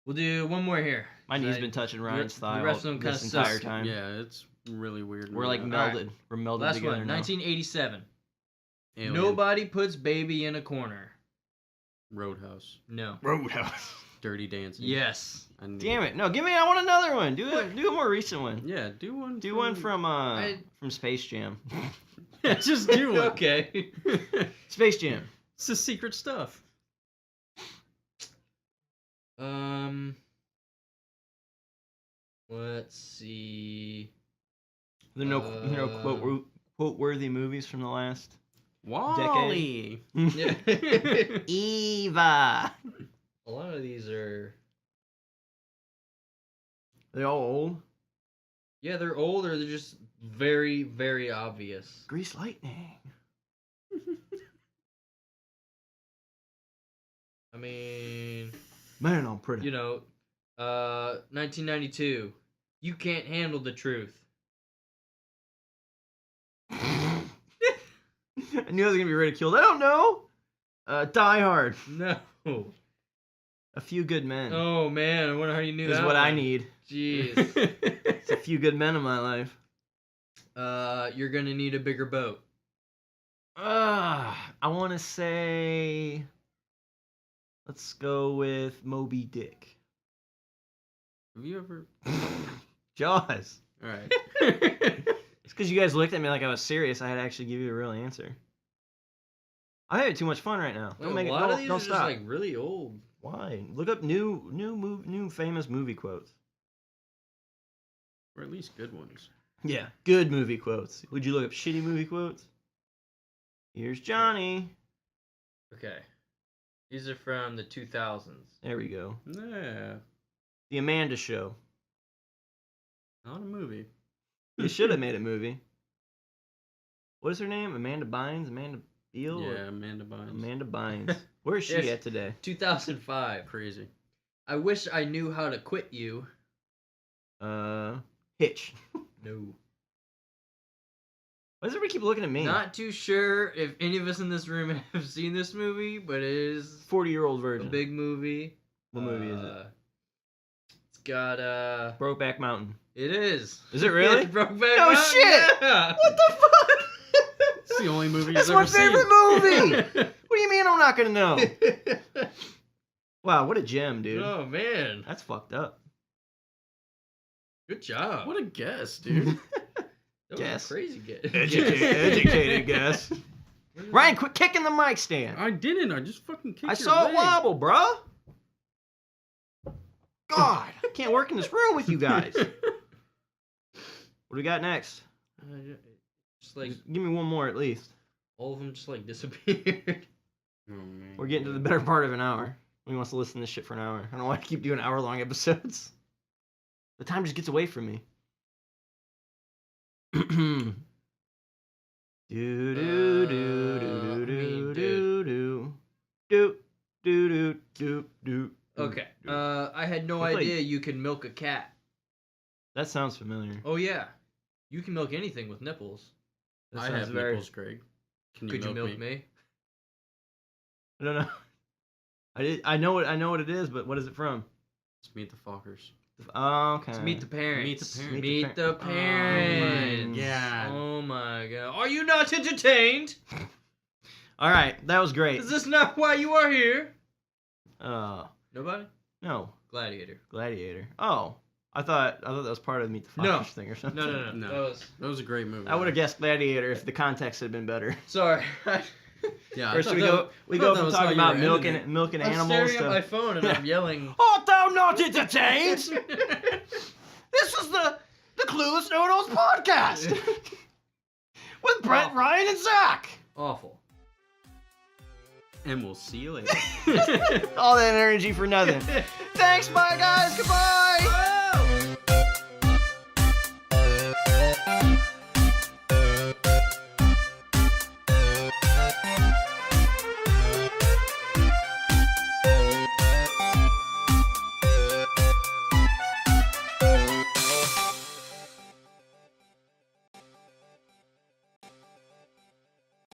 We'll do one more here. My knee's been touching Ryan's thigh all rest of them this kinda entire suck. time. Yeah, it's really weird. We're like right All right. melded. We're melded Last together one, now. 1987. Alien. Nobody puts baby in a corner. Roadhouse. No. Roadhouse. Dirty Dancing. Yes. I knew Damn it. it! No, give me. I want another one. Do a more recent one. Yeah, do one. Do one from Space Jam. Just do it. Okay. Space Jam. It's the secret stuff. Let's see. There are no quote worthy movies from the last. Wally. Eva. A lot of these are. They all old. Yeah, they're old or they're just very, very obvious. Grease Lightning. I mean, Man, I'm pretty. 1992. You can't handle the truth. I knew I was gonna be ridiculed. I don't know. Die Hard. No. A Few Good Men. Oh man, I wonder how you knew is that. what I one. need. Jeez. It's a few good men in my life. You're gonna need a bigger boat. I want to say. Let's go with Moby Dick. Have you ever? Jaws. All right. It's because you guys looked at me like I was serious. I had to actually give you a real answer. I'm having too much fun right now. Don't make a it. lot of these Don't are just stop. like really old. Why? Look up new famous movie quotes. Or at least good ones. Yeah, good movie quotes. Would you look up shitty movie quotes? Here's Johnny. Okay. These are from the 2000s. There we go. Yeah. The Amanda Show. Not a movie. You should have made a movie. What is her name? Amanda Bynes? Amanda Beale? Yeah, Amanda Bynes. Amanda Bynes. Where is she Yes. at today? 2005. Crazy. I wish I knew how to quit you. Hitch. No. Why does everybody keep looking at me? Not too sure if any of us in this room have seen this movie, but it is 40-year-old a virgin. big movie. What movie is it? It's got Brokeback Mountain. It is. Is it really? It's Brokeback No Mountain, shit! Yeah. What the fuck? It's the only movie That's he's my ever seen. favorite movie! What do you mean I'm not gonna know? Wow, what a gem, dude. Oh man, That's fucked up. good job. What a guess, dude. That was guess. a crazy guess. Educated guess. Ryan, quit kicking the mic stand. I didn't. I just fucking kicked I your saw leg. it wobble, bruh. God, I can't work in this room with you guys. What do we got next? Just like Just give me one more at least. all of them just like disappeared. Oh, man. We're getting to the better part of an hour. We wants to listen to this shit for an hour. I don't know why I keep doing hour-long episodes. The time just gets away from me. Do do do do do do do do do do do. Okay. I had no It's like- idea you can milk a cat. That sounds familiar. Oh yeah, you can milk anything with nipples. That I sounds have very. nipples, Greg. Can Could you milk me? I don't know. I know what it is, but what is it from? Let's meet the Fockers. Oh, okay. It's meet the parents. Meet the parents. Meet the Oh parents. my God. Oh my god. Are you not entertained? All right, that was great. Is this not why you are here? Nobody? No, Gladiator. Gladiator. Oh, I thought that was part of the Meet the Fockers No. thing or something. No. No. That was a great movie. I would have guessed Gladiator if the context had been better. Sorry. Yeah. First we go from that's how talking you about were ending it. milking I'm animals staring at my to. phone and I'm yelling. Art thou not entertained? This is the Clueless Know-It-Alls podcast with Brett, Awful. Ryan, and Zach. Awful. And we'll see you later. All that energy for nothing. Thanks, bye guys. Goodbye.